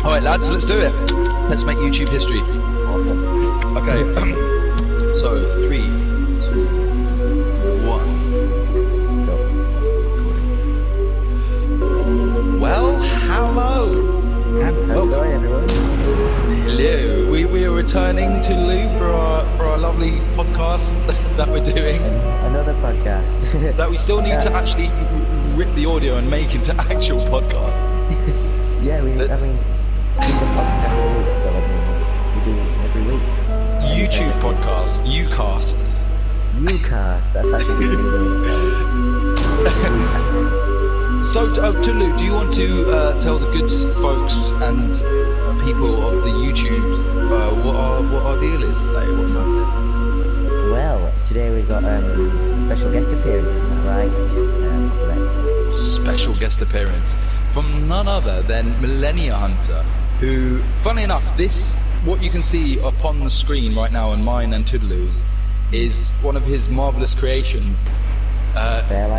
Alright lads, let's do it. Let's make YouTube history. Awesome. Okay. So 3, 2, 1. Well, hello. How's it going, everyone? Hello. We are returning to Toodaloo for our lovely podcast that we're doing. Another podcast. That we still need to actually rip the audio and make into actual podcast. Yeah, it's a podcast every week, so we do it every week. YouTube podcast, Ucasts. Ucast, that's actually So, Toodaloo, do you want to tell the good folks and people of the YouTubes what our deal is today? What's happening? Well, today we've got special guest appearance, isn't that right? Apocolex. Special guest appearance from none other than Millennia Hunter, who, funnily enough, what you can see upon the screen right now on mine and Toodaloo's is one of his marvellous creations.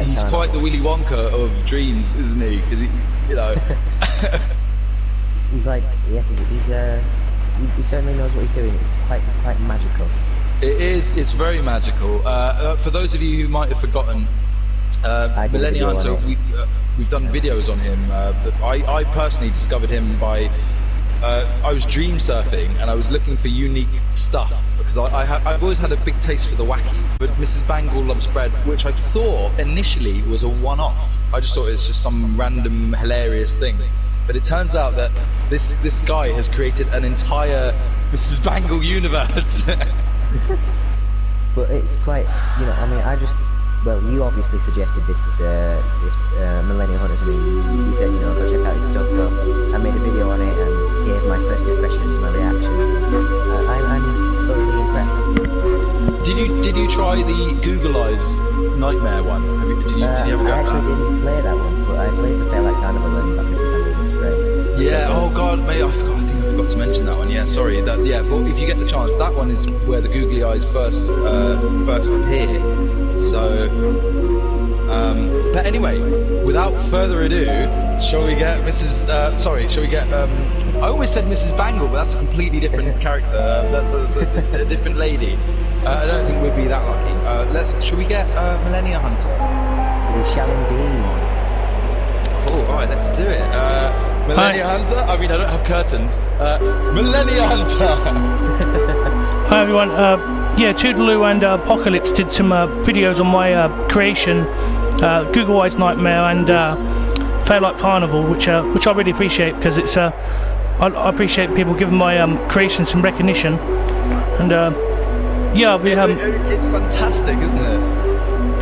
He's quite the Willy Wonka of dreams, isn't he? Because he He's like, yeah, he certainly knows what he's doing. It's quite magical. It is. It's very magical. For those of you who might have forgotten, Millennia Hunter, we've done videos on him. I personally discovered him by I was dream surfing and I was looking for unique stuff because I've always had a big taste for the wacky. But Mrs. Bangle Loves Bread, which I thought initially was a one-off. I just thought it was just some random hilarious thing. But it turns out that this guy has created an entire Mrs. Bangle universe. But it's quite, you obviously suggested this Millennia Hunter to me. You said, go check out his stuff, so I made a video on it and gave my first impressions, my reactions. I'm thoroughly impressed. Did you try the Google Eyes Nightmare one? Did you ever go I actually didn't play that one, but I played the Fairlight Carnival and that Mrs. Bangle was great. Yeah, oh god, mate, I think I forgot to mention that one. Yeah, sorry. But if you get the chance, that one is where the googly eyes first appear. So, but anyway, without further ado, shall we get I always said Mrs. Bangle, but that's a completely different character. That's a different lady. I don't think we'd be that lucky. Shall we get Millennia Hunter? We shall indeed. Oh, alright, let's do it. Millennia Hunter? I mean, I don't have curtains. Millennia Hunter! Hi everyone, Toodaloo and Apocolex did some videos on my creation, Google Eyes Nightmare and Fairlight Carnival, which I really appreciate because it's I appreciate people giving my creation some recognition, and it's fantastic, isn't it?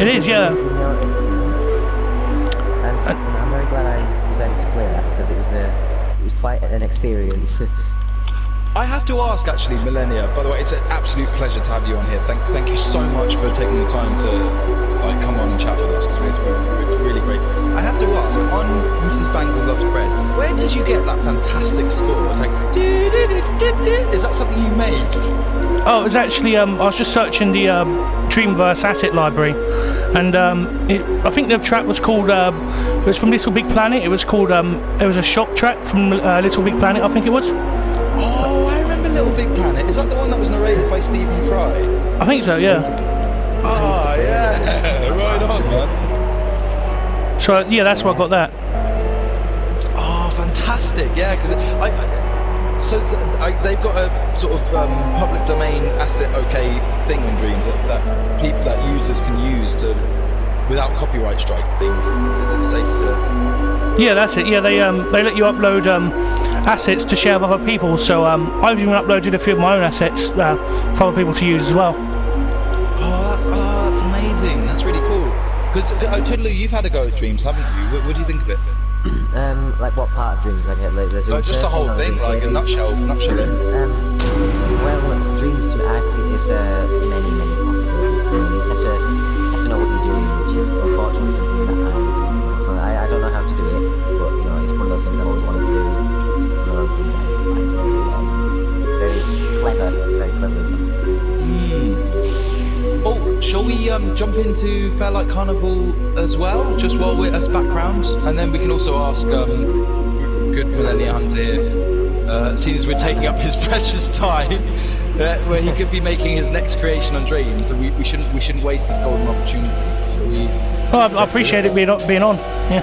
It is, yeah. And I'm very glad I decided to play that because it was quite an experience. I have to ask, actually, Millennia. By the way, it's an absolute pleasure to have you on here. Thank you so much for taking the time to come on and chat with us because it's really great. I have to ask, on Mrs. Bangle Loves Bread, where did you get that fantastic score? It's like, is that something you made? Oh, it was actually I was just searching the Dreamverse asset library, and I think the track was called it was from Little Big Planet. It was called it was a shock track from Little Big Planet, I think it was. Oh, I remember Little Big Planet. Is that the one that was narrated by Stephen Fry? I think so, yeah. Oh, yeah. Right on, man. So, yeah, that's where I got that. Oh, fantastic. Yeah, because they've got a sort of public domain asset thing on Dreams that users can use without copyright strike things. Is it safe to... Yeah, that's it. Yeah, they let you upload assets to share with other people. So I've even uploaded a few of my own assets for other people to use as well. Oh, that's amazing. That's really cool. Because Toodaloo, you've had a go at Dreams, haven't you? What do you think of it? Like what part of Dreams? Like just the whole thing, like a nutshell. Well, Dreams to me, I think there's many possibilities. You just have to know what you're doing, which is unfortunately something that I don't know how to do it, but it's one of those things I've always wanted to do. It's one of those things I find very clever. Oh, shall we jump into Fairlight Carnival as well, just while we're as background, and then we can also ask good Millennia Hunter here seeing as we're taking up his precious time, where he could be making his next creation on Dreams, and we shouldn't waste this golden opportunity. Well, I appreciate it being on. Yeah.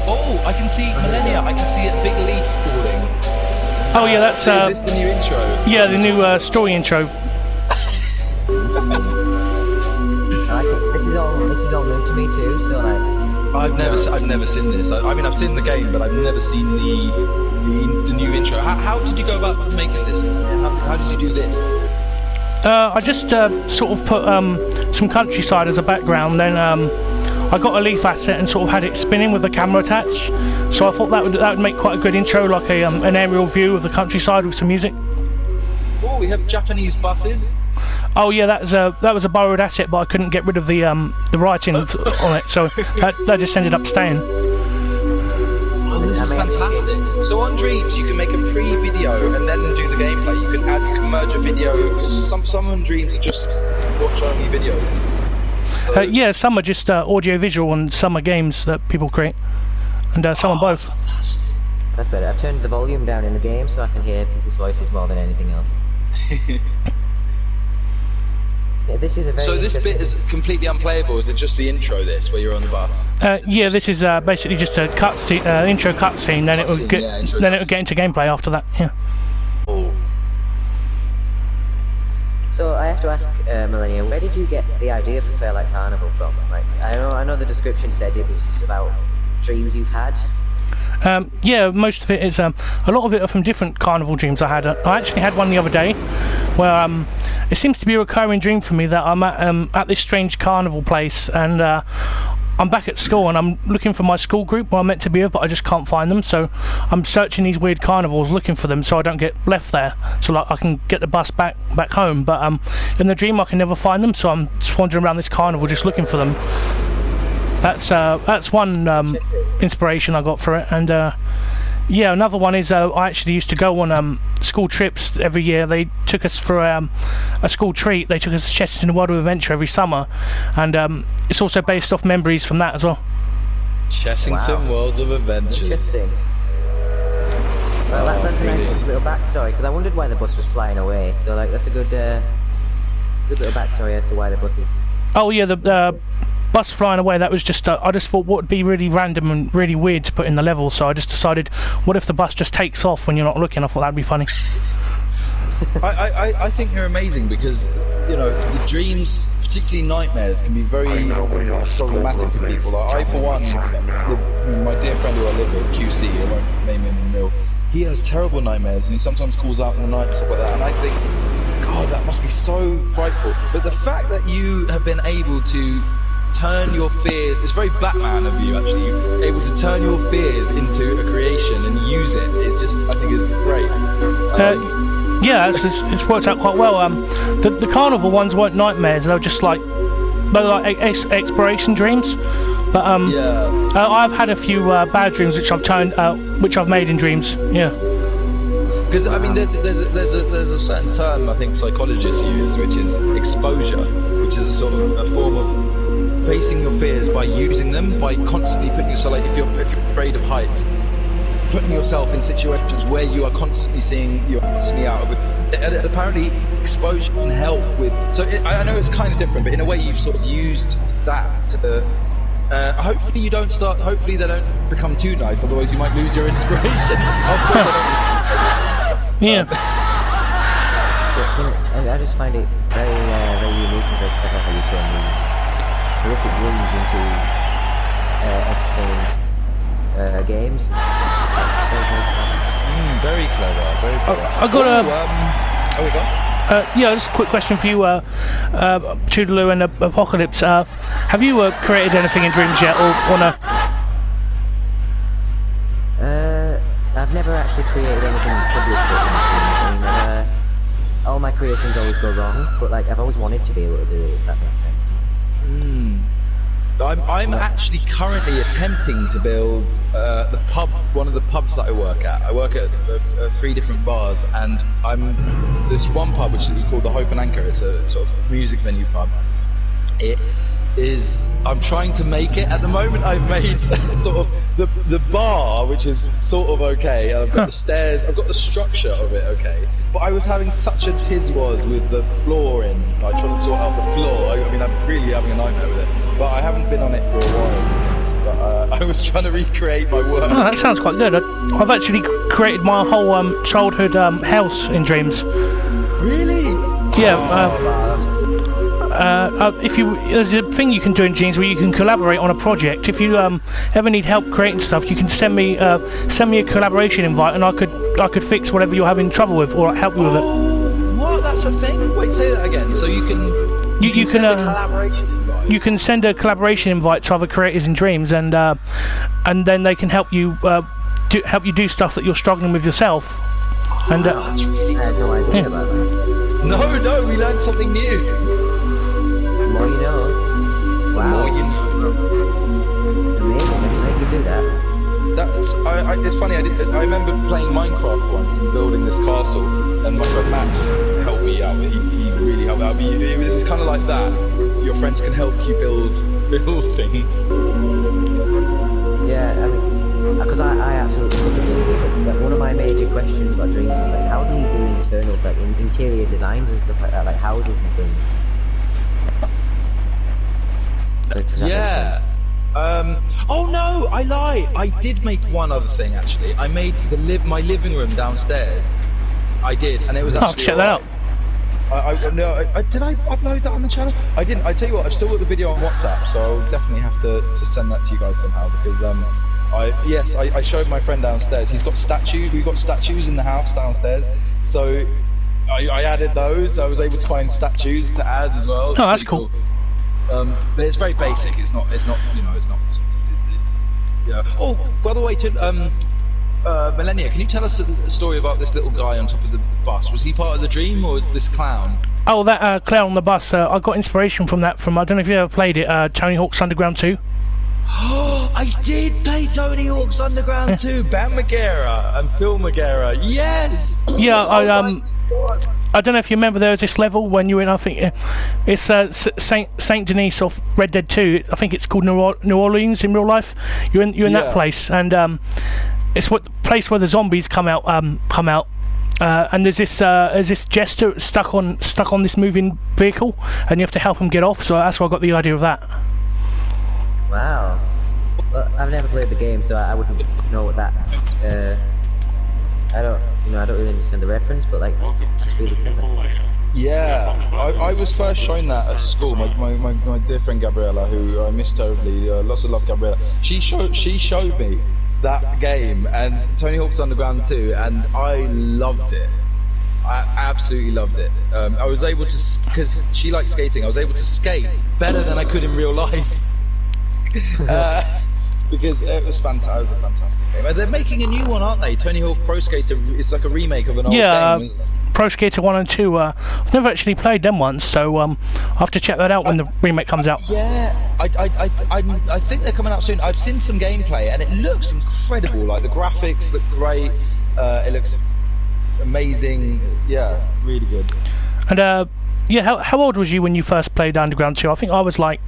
Oh, I can see Millennia. I can see a big leaf falling. Oh yeah, that's. Is this the new intro? Yeah, the new story intro. I like it. This is all new to me too. So like. I've never seen this. I mean, I've seen the game, but I've never seen the new intro. How did you go about making this? How did you do this? I just sort of put some countryside as a background, then I got a leaf asset and sort of had it spinning with the camera attached. So I thought that would make quite a good intro, like an aerial view of the countryside with some music. Oh, we have Japanese buses. Oh yeah, that was a borrowed asset, but I couldn't get rid of the writing on it, so that just ended up staying. Oh, this is fantastic. So on Dreams, you can make a pre-video and then do the gameplay. You can merge a video. Some on Dreams are just watch-only videos. Yeah, some are just audio-visual, and some are games that people create, and some are both. That's fantastic. That's better. I've turned the volume down in the game so I can hear people's voices more than anything else. Yeah, this is a very. So this bit is completely unplayable. Is it just the intro? This where you're on the bus? Yeah, this is basically just a intro cutscene. Then it'll get into gameplay after that. Yeah. Oh. So I have to ask, Millennia, where did you get the idea for Fairlight Carnival from? Like, I know the description said it was about dreams you've had. Yeah, most of it is. A lot of it are from different carnival dreams I had. I actually had one the other day, where it seems to be a recurring dream for me that I'm at this strange carnival place, and I'm back at school and I'm looking for my school group where I'm meant to be with, but I just can't find them. So I'm searching these weird carnivals, looking for them, so I don't get left there. So like I can get the bus back home. But in the dream I can never find them, so I'm just wandering around this carnival just looking for them. That's one inspiration I got for it, and yeah, another one is I actually used to go on school trips every year. They took us for a school treat. They took us to Chesterton World of Adventure every summer, and it's also based off memories from that as well. Chessington World of Adventures. Interesting. Well, that's a nice little backstory, because I wondered why the bus was flying away. So like that's a good little backstory as to why the bus is. Oh yeah, the bus flying away, that was just I just thought what would be really random and really weird to put in the level, so I just decided, what if the bus just takes off when you're not looking? I thought that'd be funny. I think you're amazing, because you know the dreams, particularly nightmares, can be very problematic for people. Like, I for one, my dear friend who I live with, QC, I won't name him in the mill, he has terrible nightmares and he sometimes calls out in the night and stuff like that, and I think, God, that must be so frightful. But the fact that you have been able to turn your fears, it's very Batman of you actually, you're able to turn your fears into a creation and use it, it's just, I think is great. Yeah, it's worked out quite well. The carnival ones weren't nightmares, they were just like exploration dreams. But yeah. I've had a few bad dreams which I've made in dreams. Yeah. Because I mean, there's a certain term I think psychologists use, which is exposure, which is a sort of a form of facing your fears by using them, by constantly putting yourself, like if you're afraid of heights, putting yourself in situations where you are constantly you're constantly out of it. And apparently exposure can help with, so I know it's kind of different, but in a way you've sort of used that to hopefully you don't start, hopefully they don't become too nice, otherwise you might lose your inspiration. Yeah. And I just find it very unique and very clever how you turn these horrific dreams into entertaining games. Very clever, very clever. I got we got? yeah, just a quick question for you, Toodaloo and Apocolex. Have you created anything in dreams yet, or no? I've never actually created anything published in dreams. I mean, all my creations always go wrong, but like I've always wanted to be able to do it, if that makes sense. I'm actually currently attempting to build the pub, one of the pubs that I work at. I work at 3 different bars, and there's one pub which is called the Hope and Anchor. It's a sort of music venue pub. is I'm trying to make it. At the moment, I've made sort of the bar, which is sort of okay. And I've got the stairs. I've got the structure of it okay. But I was having such a tiz with the flooring, like trying to sort out the floor. I mean, I'm really having a nightmare with it. But I haven't been on it for a while, to be honest. But I was trying to recreate my work. Oh, that sounds quite good. I've actually created my whole childhood house in Dreams. Really? Yeah. Wow, that's cool. There's a thing you can do in Dreams where you can collaborate on a project. If you ever need help creating stuff, you can send me a collaboration invite, and I could fix whatever you're having trouble with or help you with it. Oh, what? That's a thing? Wait, say that again. So you can send a collaboration invite. You can send a collaboration invite to other creators in Dreams, and then they can help you do stuff that you're struggling with yourself. And that's really cool. I had no idea about that. No, we learned something new. The more you know. Wow. The more you know. Amazing. I didn't know you could do that. It's funny. I remember playing Minecraft once and building this castle, and my friend Max helped me out. He really helped out. It's kind of like that. Your friends can help you build things. Yeah, I mean, because I absolutely suck at it. But one of my major questions about Dreams is like, how do you do internal, like interior designs and stuff like that, like houses and things? Yeah. Oh no, I lie. I did make one other thing actually. I made my living room downstairs. I did, and it was actually. Oh, check that out. Did I upload that on the channel? I didn't. I tell you what, I've still got the video on WhatsApp, so I'll definitely have to send that to you guys somehow because I showed my friend downstairs. He's got statues. We've got statues in the house downstairs, so I added those. I was able to find statues to add as well. Oh, that's cool. But it's very basic. It's not. Yeah. Oh, by the way, Millennia, can you tell us a story about this little guy on top of the bus? Was he part of the dream, or was this clown? Oh, that clown on the bus. I got inspiration from that. I don't know if you ever played it. Tony Hawk's Underground 2. I did play Tony Hawk's Underground 2. Ben Margera and Phil Margera. Yes. Yeah. God. I don't know if you remember, there was this level when you were in, I think it's Saint Denis of Red Dead 2. I think it's called New Orleans in real life. You're in that place, and it's the place where the zombies come out. And there's this jester stuck on this moving vehicle, and you have to help him get off. So that's where I got the idea of that. Wow. Well, I've never played the game, so I wouldn't know what that. I don't really understand the reference, but like, that's really clever. Yeah, I was first shown that at school. My dear friend Gabriella, who I miss terribly, lots of love, Gabriella. She showed me that game and Tony Hawk's Underground 2, and I loved it. I absolutely loved it. I was able to, because she likes skating, I was able to skate better than I could in real life. Because it was fantastic. It was a fantastic game. They're making a new one, aren't they? Tony Hawk Pro Skater. It's like a remake of an old game, isn't it? Pro Skater 1 and 2. I've never actually played them ones, so I'll have to check that out when the remake comes out. Yeah, I think they're coming out soon. I've seen some gameplay and it looks incredible. Like the graphics look great. It looks amazing. Yeah, really good. And yeah, how old was you when you first played Underground 2? I think I was like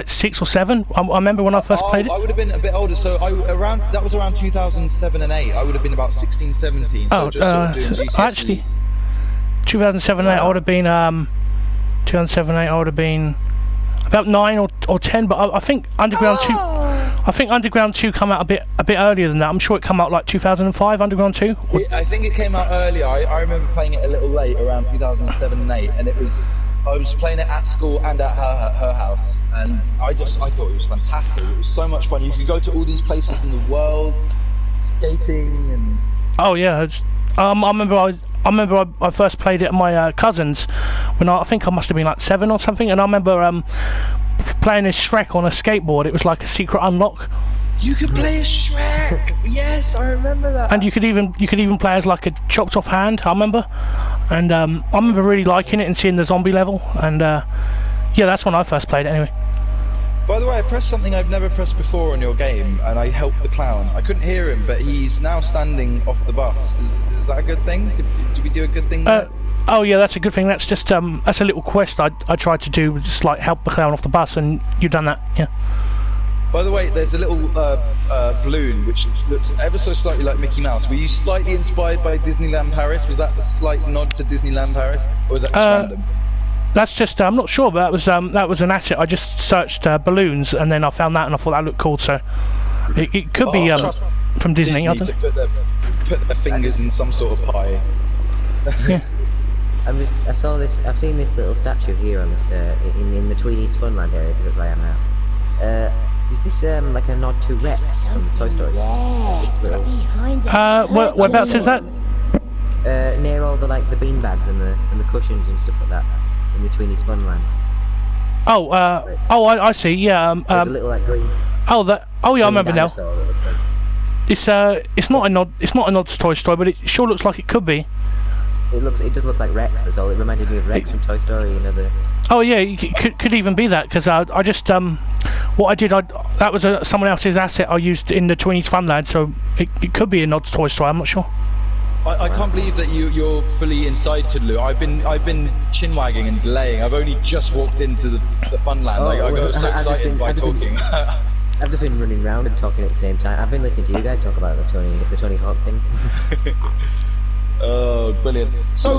6 or 7. I remember when I first played it. I would have been a bit older, so that was around 2007 and 8. I would have been about 16, 17. So just sort of doing GCSEs. Actually, 2007 and 8, I would have been 2007 and 8. I would have been about 9 or 10. But I think Underground 2. I think Underground 2 came out a bit earlier than that. I'm sure it came out like 2005. Underground 2. I think it came out earlier. I remember playing it a little late, around 2007 and 8, and I was playing it at school and at her house, and I thought it was fantastic. It was so much fun. You could go to all these places in the world, skating and. Oh yeah, I remember I first played it at my cousin's when I think I must have been like 7 or something, and I remember playing as Shrek on a skateboard. It was like a secret unlock. You could play as Shrek. Yes, I remember that. And you could even play as like a chopped off hand. I remember, and I remember really liking it and seeing the zombie level. And yeah, that's when I first played it anyway. By the way, I pressed something I've never pressed before on your game, and I helped the clown. I couldn't hear him, but he's now standing off the bus. Is that a good thing? Did we do a good thing there? Oh yeah, that's a good thing. That's just that's a little quest I tried to do, just like help the clown off the bus, and you've done that, yeah. By the way, there's a little balloon which looks ever so slightly like Mickey Mouse. Were you slightly inspired by Disneyland Paris? Was that a slight nod to Disneyland Paris, or was that just random? That's just I'm not sure, but that was an asset. I just searched balloons, and then I found that, and I thought that looked cool. So it could be from Disney. I don't to put their fingers in some sort of pie. Yeah. I've seen this little statue here on this in the Tweenies Funland area because I am now. Is this like a nod to Rex from Toy Story? Whereabouts is that? Near all the the beanbags and the cushions and stuff like that in the Tweenies Funland. I see. Yeah. There's a little green. Oh, that. Oh yeah, I remember now. Like. It's not a nod. It's not a nod to Toy Story, but it sure looks like it could be. It does look like Rex. That's all. It reminded me of Rex from Toy Story. You know the. Oh yeah, it could even be that, because I just what I did, that was someone else's asset I used in the Tweenies Funland, so it could be a nod to Toy Story. I'm not sure. I can't believe that you're fully inside Toodaloo. I've been chin wagging and delaying. I've only just walked into the Funland. I got so excited by talking. I've just been running around and talking at the same time. I've been listening to you guys talk about the Tony Hawk thing. Oh, brilliant. So,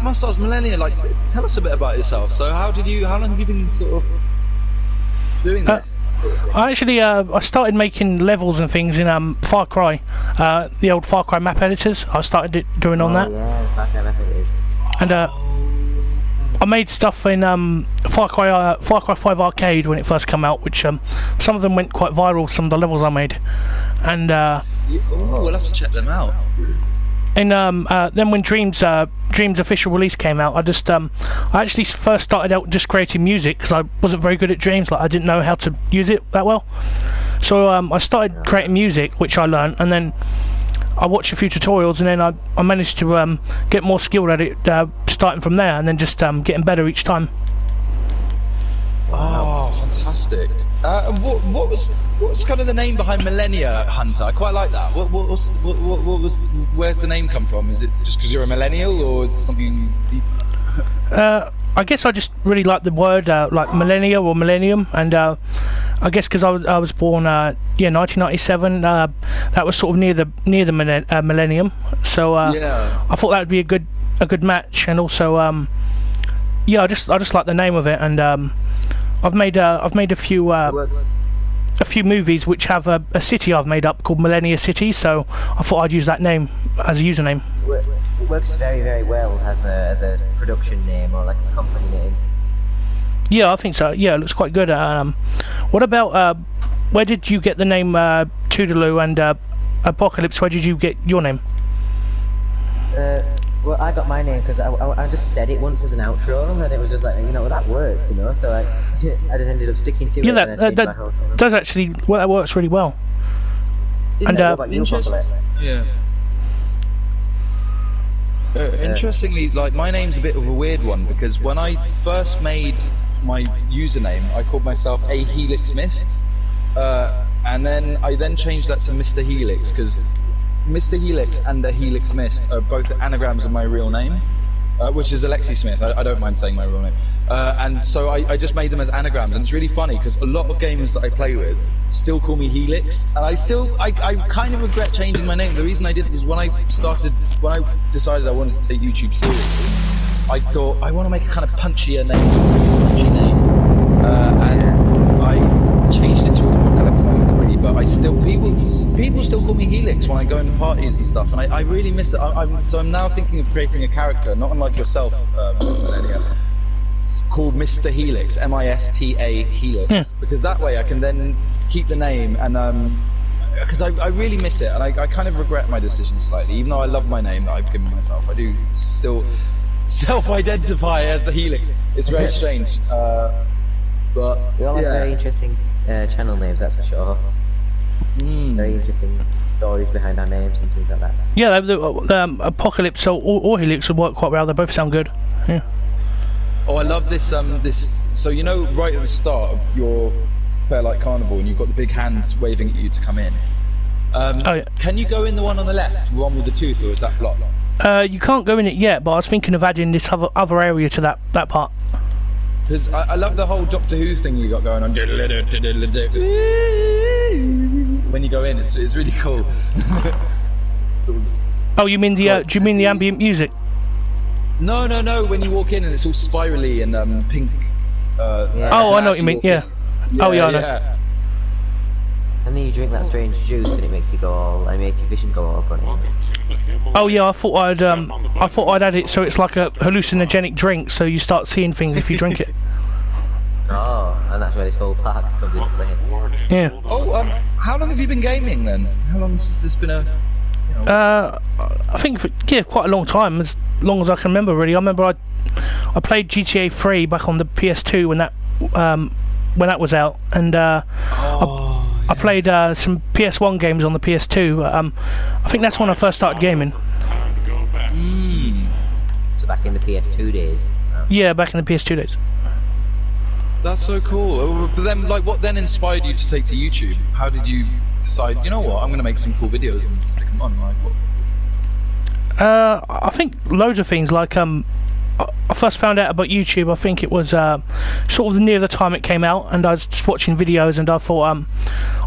Mustard's Millennia, tell us a bit about yourself. So, how long have you been sort of doing this? I started making levels and things in Far Cry, the old Far Cry map editors. I started doing on that. Yeah, Far Cry map editors. And I made stuff in Far Cry 5 Arcade when it first came out, which some of them went quite viral. Some of the levels I made, and we'll have to check them out. And then when Dream's official release came out, I actually first started out just creating music because I wasn't very good at Dreams. I didn't know how to use it that well, so I started creating music, which I learned, and then I watched a few tutorials, and then I managed to get more skilled at it, starting from there, and then just getting better each time. Oh, fantastic! What's kind of the name behind Millennia Hunter? I quite like that. Where's the name come from? Is it just because you're a millennial, or is it something deep? I guess I just really like the word like millennia or millennium, and I guess because I was born 1997. That was sort of near the millennium, so I thought that would be a good match, and also I just like the name of it, and I've made a few movies which have a city I've made up called Millennia City, so I thought I'd use that name as a username. It works very, very well as a production name or like a company name. Yeah, I think so. Yeah, it looks quite good. What about where did you get the name Toodaloo, and Apocolex? Where did you get your name? Well, I got my name because I just said it once as an outro, and it was just like, that works, so I just ended up sticking to it. Yeah, that does actually, that works really well. Interesting. Yeah. Interestingly, my name's a bit of a weird one, because when I first made my username, I called myself A Helix Mist, and then I changed that to Mr. Helix, because Mr. Helix and the Helix Mist are both anagrams of my real name, which is Alexi Smith. I don't mind saying my real name. And so I just made them as anagrams, and it's really funny because a lot of gamers that I play with still call me Helix, and I kind of regret changing my name. The reason I did was when I decided I wanted to take YouTube seriously, I thought I want to make a kind of punchier name, and I changed it to Apocolex. But I still people still call me Helix when I go into parties and stuff, and I really miss it. So I'm now thinking of creating a character, not unlike yourself, Mr. Millennia, called Mr. Helix, M-I-S-T-A Helix, because that way I can then keep the name, and because I really miss it, and I kind of regret my decision slightly, even though I love my name that I've given myself. I do still self-identify as a Helix. It's very strange, but we all have very interesting channel names, that's for sure. Very interesting stories behind our names and things like that. Yeah, the Apocolex or Helix would work quite well. They both sound good. Yeah. Oh, I love this. So right at the start of your Fairlight Carnival, and you've got the big hands waving at you to come in. Oh, yeah. Can you go in the one on the left, the one with the tooth, or is that blocked? You can't go in it yet, but I was thinking of adding this other area to that part. Because I love the whole Doctor Who thing you got going on. When you go in, it's really cool. Sort of Oh, you mean the do you mean the ambient music? No. When you walk in and it's all spirally and pink. Yeah. Oh, I know what you mean. Yeah. Oh, yeah, I know. Yeah. And then you drink that strange juice and it makes you go all, it makes your vision go all funny. Oh yeah, I thought I'd add it so it's like a hallucinogenic drink, so you start seeing things if you drink it. Oh, and that's where this whole part comes into play. Yeah. Oh, how long have you been gaming then? How long has this been a? You know... I think quite a long time, as long as I can remember. Really, I remember I played GTA 3 back on the PS2 when that was out, and I played some PS1 games on the PS2. I think that's when I first started gaming. So back in the PS2 days. Yeah, back in the PS2 days. That's so cool. But then, like, what then inspired you to take to YouTube? How did you decide, you know what, I'm going to make some cool videos and stick them on? Like, what? I think loads of things. Like, I first found out about YouTube, I think it was sort of near the time it came out, and I was just watching videos, and I thought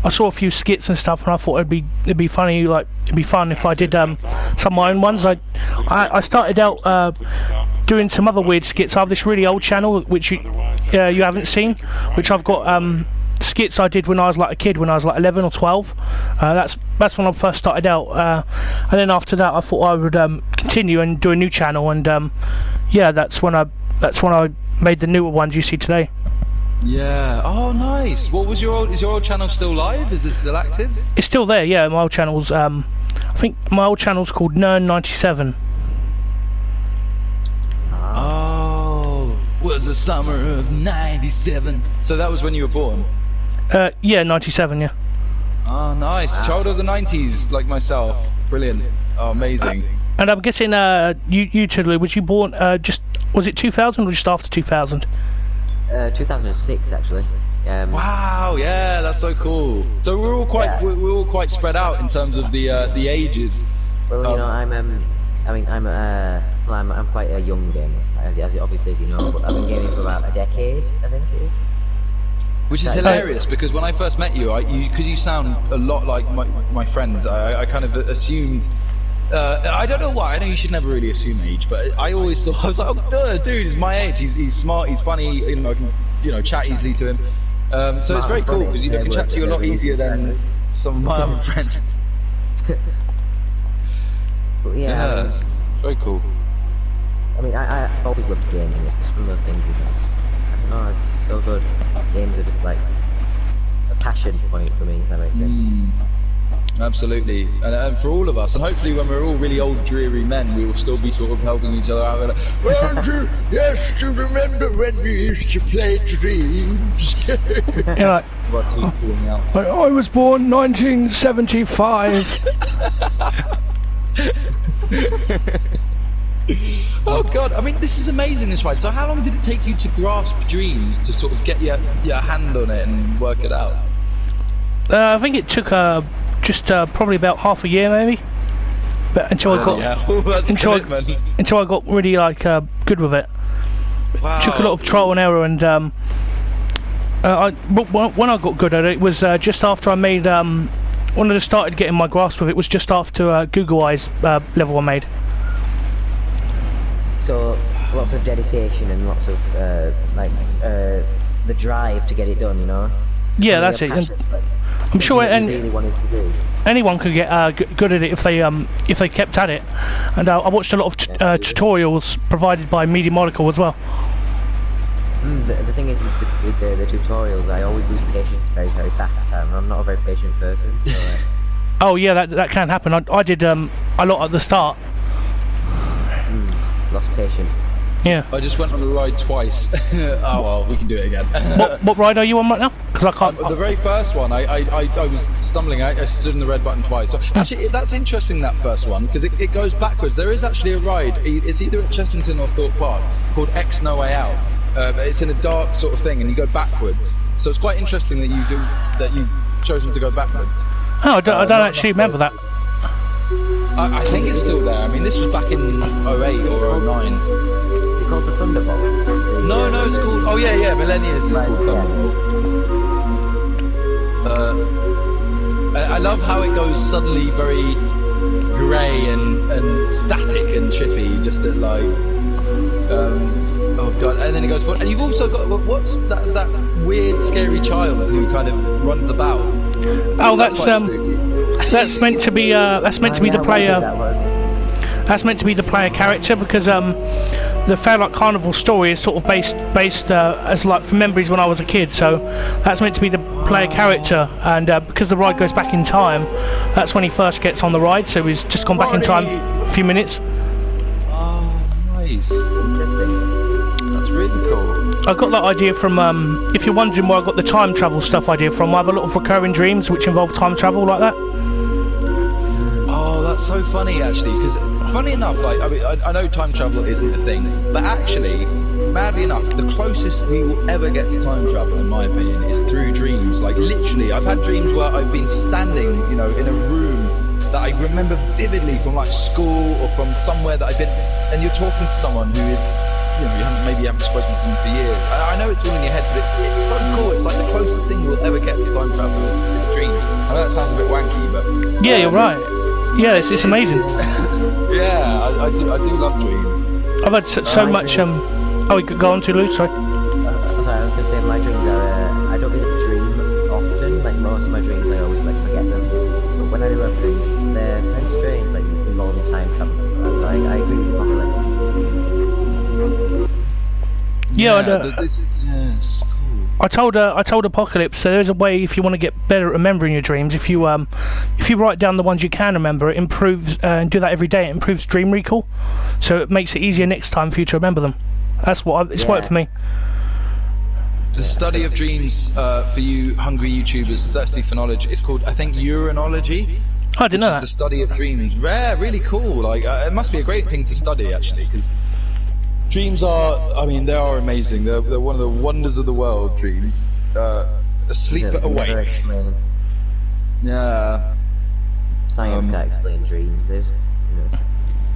I saw a few skits and stuff, and I thought it'd be funny, like it'd be fun if I did some of my own ones. I started out doing some other weird skits. I have this really old channel which you haven't seen, which I've got skits I did when I was like a kid, when I was like 11 or 12. That's when I first started out, and then after that I thought I would continue and do a new channel, and yeah, that's when I made the newer ones you see today. Yeah. Oh, nice. What was is your old channel still live? Is it still active? It's still there. Yeah, my old channel's I think my old channel's called Nern97. Oh, was the summer of '97. So that was when you were born? Yeah, 97. Yeah. Oh, nice. Child of the '90s, like myself. Brilliant. Oh, amazing. And I'm guessing you Toodaloo, was you born was it 2000 or just after 2000? 2006 actually. Wow, yeah, that's so cool. So we're all quite spread out in terms of the ages. Well, you know, I'm quite a young gamer, as obviously as you know, but I've been gaming for about a decade, I think it is. Which is hilarious, because when I first met you, because you sound a lot like my friend, I kind of assumed. I don't know why. I know you should never really assume age, but I always thought, I was like, oh, dude, he's my age. He's smart. He's funny. You know, I can chat easily to him. So it's very cool because I can chat to you a lot easier than some of my other friends. But yeah, it's very cool. I mean, I've always loved gaming. It's just one of those things. I don't know. It's just so good. Games are just like a passion point for me. If that makes sense. Absolutely, and for all of us, and hopefully when we're all really old, dreary men, we will still be sort of helping each other out. Like, well, yes, to remember when we used to play dreams. Yeah, I was born 1975. Oh God, I mean, this is amazing, this fight. So how long did it take you to grasp dreams, to sort of get your hand on it and work it out? I think it took just probably about half a year, maybe. But until I got really like good with it. Wow. It took a lot of trial and error, and when I got good at it was just after I made when I started getting my grasp of it was just after Google Eyes level I made. So lots of dedication and lots of the drive to get it done, you know. Yeah, that's it. I'm sure really wanted to do. Anyone could get good at it if they kept at it. And I watched a lot of tutorials provided by Media Molecule as well. The thing is with the tutorials, I always lose patience very, very fast. I'm not a very patient person. So, oh yeah, that can happen. I did a lot at the start. Lost patience. Yeah. I just went on the ride twice. Oh well, we can do it again. What ride are you on right now? Because I can't. The very first one, I was stumbling. I stood in the red button twice. So actually, that's interesting, that first one, because it goes backwards. There is actually a ride. It's either at Chessington or Thorpe Park called X No Way Out. It's in a dark sort of thing, and you go backwards. So it's quite interesting that you've chosen to go backwards. Oh, I don't actually remember that. I think it's still there. I mean, this was back in 08 or 09. Is it called the Thunderbolt? No, it's called... Oh, yeah, Millennia's is called Thunderbolt. I love how it goes suddenly very grey and static and chippy, just at like... oh, God. And then it goes forward. And you've also got... What's that weird, scary child who kind of runs about? Oh, that's meant to be the player. That's meant to be the player character, because the Fairlight Carnival story is sort of based as like from memories when I was a kid. So that's meant to be the player character, and because the ride goes back in time, that's when he first gets on the ride. So he's just gone back in time a few minutes. Oh, nice. Interesting. That's really cool. I got that idea from, if you're wondering where I got the time travel stuff idea from, I have a lot of recurring dreams which involve time travel like that. Oh, that's so funny actually, because funny enough, like, I mean, I know time travel isn't a thing, but actually, madly enough, the closest we will ever get to time travel, in my opinion, is through dreams. Like, literally, I've had dreams where I've been standing, you know, in a room that I remember vividly from like school or from somewhere that I've been, and you're talking to someone who is, you know, you haven't spoken to them for years. I know it's all in your head, but it's so cool. It's like the closest thing we'll ever get to time travel is dreams. I know that sounds a bit wanky, but yeah, you're right. Yeah, it's amazing. Yeah, I do love dreams. I've had so much. Oh, go on, Toodaloo. Sorry. Sorry, I was going to say my dreams are. I don't really dream often. Like most of my dreams, I always like forget them. But when I do have dreams, they're very strange, like involving time travel stuff like that. So I agree with Apocolex. This is cool. I told Apocolex there is a way if you want to get better at remembering your dreams. If you write down the ones you can remember, it improves and do that every day. It improves dream recall, so it makes it easier next time for you to remember them. That's what it's worked for me. The study of dreams for you hungry YouTubers thirsty for knowledge. It's called, I think, urinology. I didn't know that. The study of dreams. Really cool. Like it must be a great thing to study actually, because dreams are, I mean, they are amazing. They're one of the wonders of the world, dreams. Asleep but awake. Yeah. Science can't explain dreams.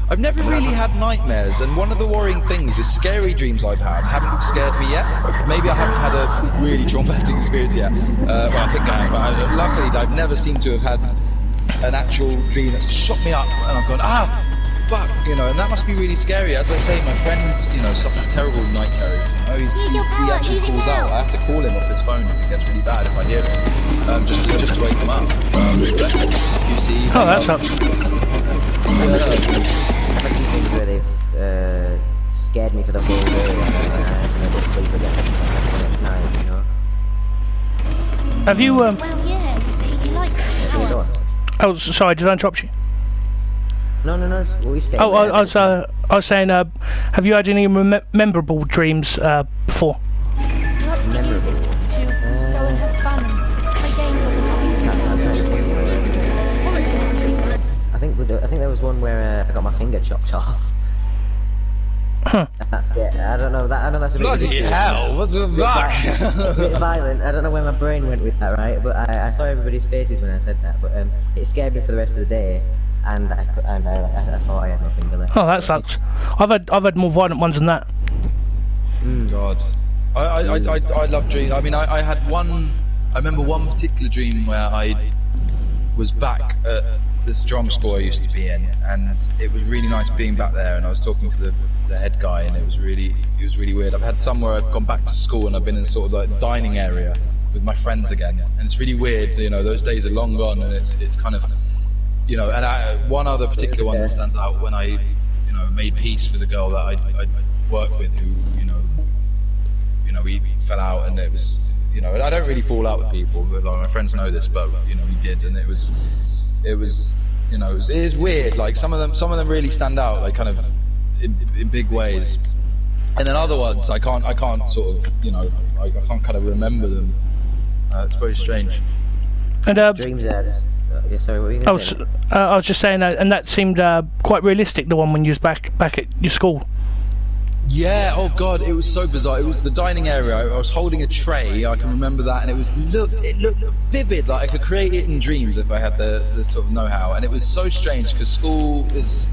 I've never really had nightmares, and one of the worrying things is scary dreams I've had haven't scared me yet. Maybe I haven't had a really traumatic experience yet. Well, I think I have, but luckily I've never seemed to have had an actual dream that's shot me up, and I've gone, fuck, you know, and that must be really scary. As I say, my friend, you know, suffers terrible night terrors. You know, he actually calls out. I have to call him off his phone if it gets really bad, if I hear him, just to wake him up. Bless him. You see? Oh, that sucks. I've had things where they've scared me for the whole day, and I never sleep again next night, you know. Have you? Well, yeah. You see, you like that. Oh, sorry. Did I interrupt you? No. What were you saying? Oh, I was saying, have you had any memorable dreams before? Memorable. To go and have fun and play games all the time. I think there was one where I got my finger chopped off. Huh. That's it. I don't know. That's a bit Bloody hell! What the fuck? It's a bit violent. I don't know where my brain went with that, right? But I saw everybody's faces when I said that. But it scared me for the rest of the day. And I thought I had my finger left. Oh, that sucks. I've had more violent ones than that. God, I love dreams. I mean, I had one. I remember one particular dream where I was back at this drum school I used to be in, and it was really nice being back there. And I was talking to the head guy, and it was really weird. I've had some where I've gone back to school and I've been in sort of like the dining area with my friends again, and it's really weird. You know, those days are long gone, and it's kind of. You know, and one other particular one that stands out when I, you know, made peace with a girl that I worked with who, you know, we fell out, and it was, you know, I don't really fall out with people, but like, my friends know this, but you know, we did, and it was, you know, it is weird. Like some of them really stand out, like kind of in big ways, and then other ones I can't sort of, you know, I can't kind of remember them. It's very strange. And dreams are. Yeah, sorry, what were you going to say? I was just saying that, and that seemed quite realistic. The one when you was back at your school. Yeah, oh god, it was so bizarre. It was the dining area. I was holding a tray, I can remember that, and it looked vivid, like I could create it in dreams if I had the sort of know-how. And it was so strange because school was,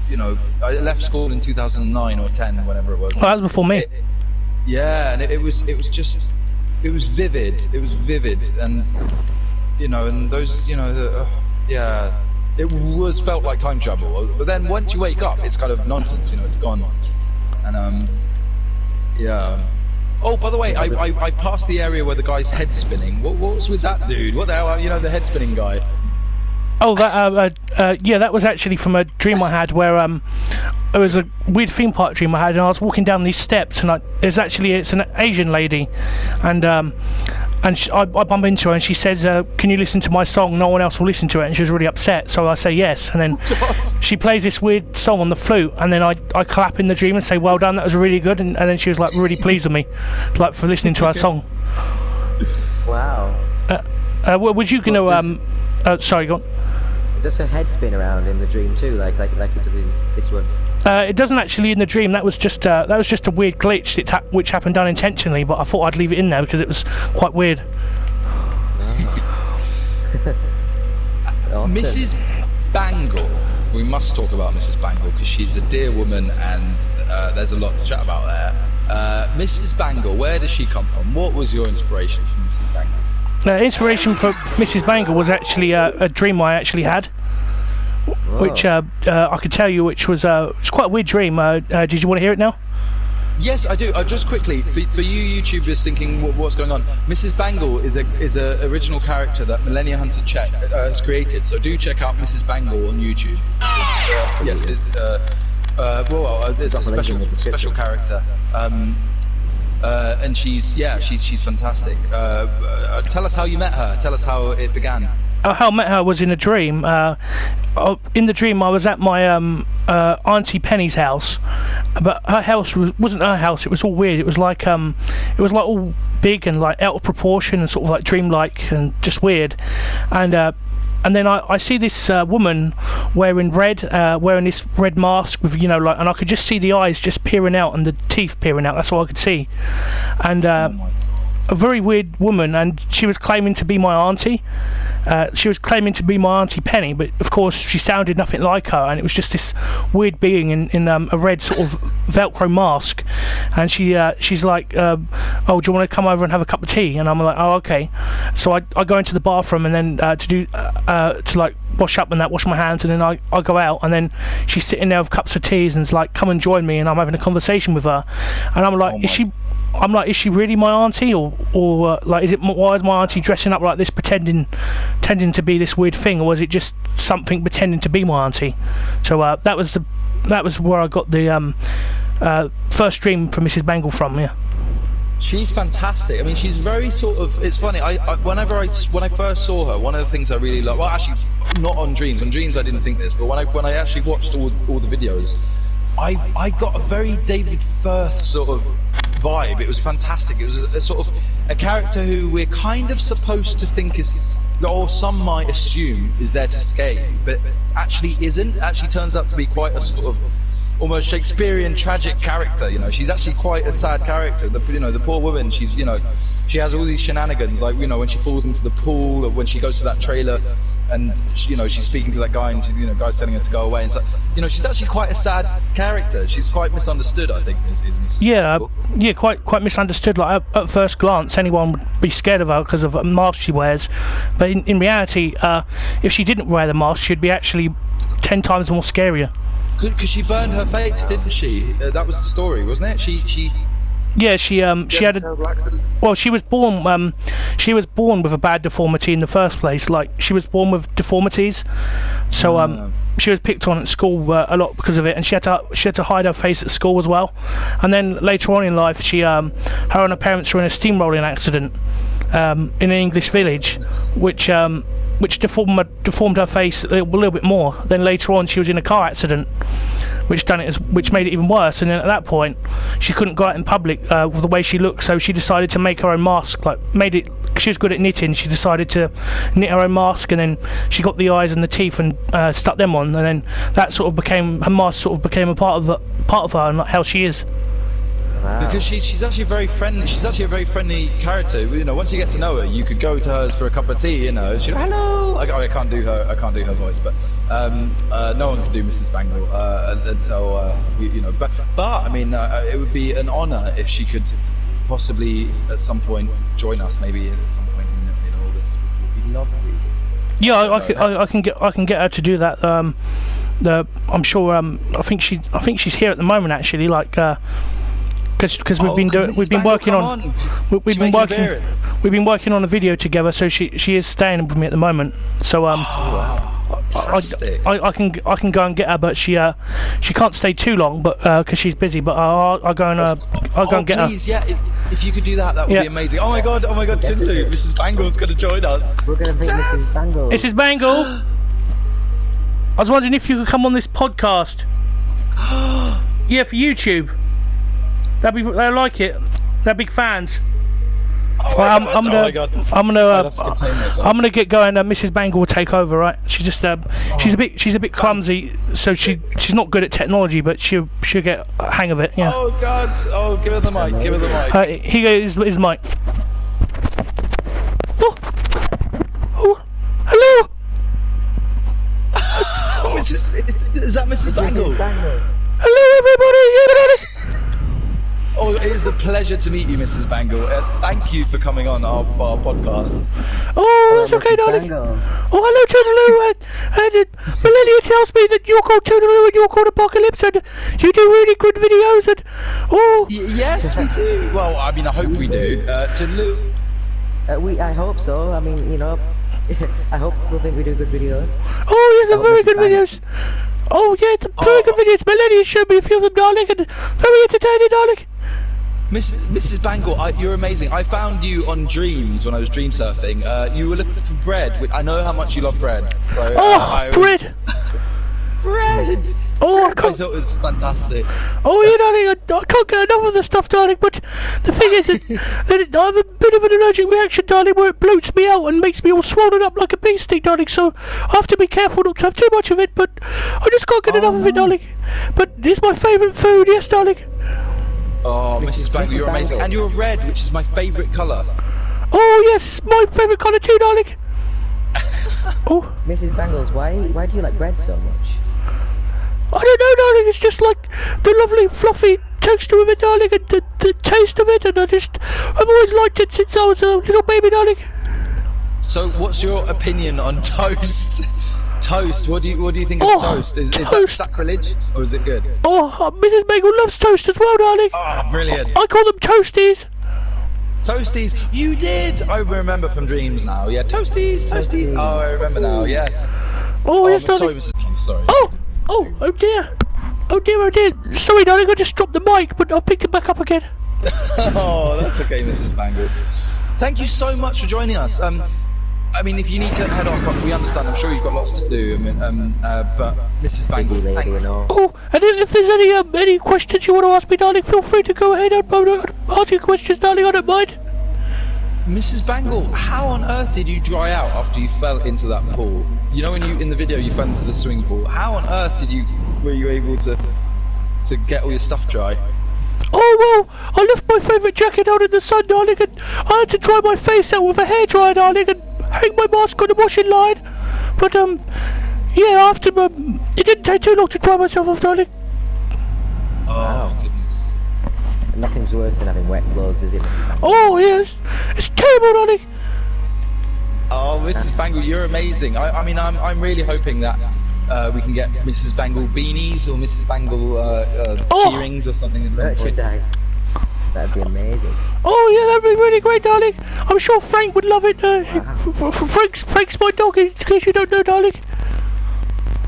you know, I left school in 2009 or 10, whenever it was. Oh, that was before me. Yeah, and it was vivid. It was vivid, and you know, and those, you know, yeah, it felt like time travel. But then once you wake up, it's kind of nonsense. You know, it's gone. And yeah. Oh, by the way, I passed the area where the guy's head spinning. What was with that dude? What the hell? You know, the head spinning guy. Oh, that yeah, that was actually from a dream I had where it was a weird theme park dream I had, and I was walking down these steps, and it's an Asian lady, and I bump into her, and she says, "Can you listen to my song? No one else will listen to it." And she was really upset, so I say yes, and then she plays this weird song on the flute, and then I clap in the dream and say, "Well done, that was really good," and then she was like really pleased with me, like for listening to our song. Wow. Was you gonna sorry, go on. Does her head spin around in the dream too, like it does in this one? It doesn't actually in the dream. That was just a weird glitch which happened unintentionally. But I thought I'd leave it in there because it was quite weird. Awesome. Mrs. Bangle. We must talk about Mrs. Bangle because she's a dear woman, and there's a lot to chat about there. Mrs. Bangle, where does she come from? What was your inspiration for Mrs. Bangle? Inspiration for Mrs. Bangle was actually a dream I actually had, which I could tell you, which was it's quite a weird dream. Did you want to hear it now? Yes, I do. Just quickly, for you YouTubers thinking what's going on, Mrs. Bangle is a original character that Millennia Hunter has created. So do check out Mrs. Bangle on YouTube. Yes, it's a special character. And she's fantastic. Tell us how you met her. Tell us how it began. How I met her was in a dream. In the dream, I was at my Auntie Penny's house, but her house wasn't her house. It was all weird. It was like all big and like out of proportion and sort of like dreamlike and just weird. And then I see this woman wearing this red mask with, you know, like, and I could just see the eyes just peering out and the teeth peering out. That's all I could see. And a very weird woman, and she was claiming to be my auntie. She was claiming to be my Auntie Penny, but of course she sounded nothing like her, and it was just this weird being in a red sort of Velcro mask. And she's like, "Oh, do you want to come over and have a cup of tea?" And I'm like, "Oh, okay." So I go into the bathroom, and then to like wash up and wash my hands, and then I go out, and then she's sitting there with cups of teas and is like, "Come and join me," and I'm having a conversation with her, and I'm like, is she really my auntie, or like, why is my auntie dressing up like this, pretending to be this weird thing, or was it just something pretending to be my auntie? So that was where I got the first dream from Mrs. Bangle from. Yeah. She's fantastic. I mean, she's very sort of. It's funny. When I first saw her, one of the things I really loved. Well, actually, not on dreams. On dreams, I didn't think this, but when I actually watched all the videos, I got a very David Firth sort of vibe. It was fantastic. It was a sort of a character who we're kind of supposed to think is, or some might assume is there to scare you, but actually isn't. Actually turns out to be quite a sort of almost Shakespearean tragic character. You know, she's actually quite a sad character. The poor woman. She's, you know, she has all these shenanigans, like, you know, when she falls into the pool, or when she goes to that trailer, and she, you know, she's speaking to that guy, and you know, guy's telling her to go away, and so, you know, she's actually quite a sad character. She's quite misunderstood, I think. Yeah, quite misunderstood. Like at first glance, anyone would be scared of her because of a mask she wears, but in reality, if she didn't wear the mask, she'd be actually 10 times more scarier. Because she burned her face, didn't she? That was the story, wasn't it? She had she was born with a bad deformity in the first place. Like, she was born with deformities, so she was picked on at school a lot because of it, and she had to hide her face at school as well. And then later on in life, her and her parents were in a steamrolling accident in an English village, which which deformed her face a little bit more. Then later on, she was in a car accident, which made it even worse. And then at that point, she couldn't go out in public with the way she looked, so she decided to make her own mask. She was good at knitting. She decided to knit her own mask, and then she got the eyes and the teeth and stuck them on. And then that sort of became her mask. Sort of became a part of her and how she is. Wow. Because she's actually very friendly. She's actually a very friendly character. You know, once you get to know her, you could go to hers for a cup of tea. You know, she'd hello. I can't do her voice, but no one can do Mrs. Bangle until you know. But I mean, it would be an honour if she could possibly at some point join us. Maybe at some point in all this, would be lovely. Yeah, I can get her to do that. I'm sure. I think she's here at the moment actually. Like. Because we've been working on a video together, so she is staying with me at the moment. So I can go and get her, but she can't stay too long, but because she's busy. But I'll go and get her. Please, yeah, if you could do that, that would be amazing. Oh my god, Toodaloo, Mrs. Bangle's going to join us. We're going to meet Mrs. Bangle. Mrs. Bangle, I was wondering if you could come on this podcast. Yeah, for YouTube. They'll like it. They're big fans. I'm gonna get going. Mrs. Bangle will take over, right? She's just she's a bit clumsy, so she's not good at technology, but she'll get a hang of it. Yeah. Oh God! Oh, give her the mic. Give her the mic. Here goes his mic. Oh, hello. Is that Mrs. Bangle? Hello, everybody. Oh, it is a pleasure to meet you, Mrs. Bangle. Thank you for coming on our podcast. Oh, that's okay, darling. Oh, hello, Toodaloo. And Millennia tells me that you're called Toodaloo and you're called Apocolex, and you do really good videos. And yes, we do. Well, I mean, I hope we do. Toodaloo. I hope so. I mean, you know, I hope people think we do good videos. Oh, yes, they're very good videos. Oh, yeah, it's very good videos. Millennia showed me a few of them, darling, and very entertaining, darling. Mrs. Bangle, you're amazing. I found you on Dreams when I was dream surfing. You were looking for bread. I know how much you love bread. So bread! Bread! Oh, I thought it was fantastic. Oh, yeah, darling, I can't get enough of the stuff, darling, but the thing is that I have a bit of an allergic reaction, darling, where it bloats me out and makes me all swollen up like a bee stick, darling, so I have to be careful not to have too much of it, but I just can't get enough of it, darling. But it's my favourite food, yes, darling. Oh, Mrs. Bangle, you're amazing. And you're red, which is my favourite colour. Oh, yes, my favourite colour too, darling. Oh, Mrs. Bangles, why do you like bread so much? I don't know, darling, it's just like the lovely fluffy texture of it, darling, and the taste of it, and I've always liked it since I was a little baby, darling. So what's your opinion on toast? Toast, what do you think of toast? Is that sacrilege, or is it good? Oh, Mrs. Bangle loves toast as well, darling. Oh, brilliant. I call them toasties. Toasties, you did! I remember from Dreams now, yeah, toasties. Oh, I remember now, yes. Oh, yes, darling. Sorry, Mrs. Bangle, sorry. Oh dear. Oh dear. Sorry, darling, I just dropped the mic, but I picked it back up again. Oh, that's okay, Mrs. Bangle. Thank you so much for joining us. I mean, if you need to head off, we understand. I'm sure you've got lots to do. But Mrs. Bangle, thank you. Oh, and if there's any questions you want to ask me, darling, feel free to go ahead and ask your questions, darling. I don't mind. Mrs. Bangle, how on earth did you dry out after you fell into that pool? You know, when in the video you fell into the swimming pool. How on earth were you able to get all your stuff dry? Oh, well, I left my favourite jacket out in the sun, darling, and I had to dry my face out with a hairdryer, darling, and hang my mask on the washing line. But, yeah, after, it didn't take too long to dry myself off, darling. Oh, goodness. Nothing's worse than having wet clothes, is it? Oh, yes. It's terrible, darling. Oh, Mrs. Bangle, you're amazing. I mean, I'm really hoping that we can get Mrs. Bangle beanies or Mrs. Bangle earrings or something at some point. Merchandise. That'd be amazing. Oh yeah, that'd be really great, darling. I'm sure Frank would love it. Frank's my dog, in case you don't know, darling.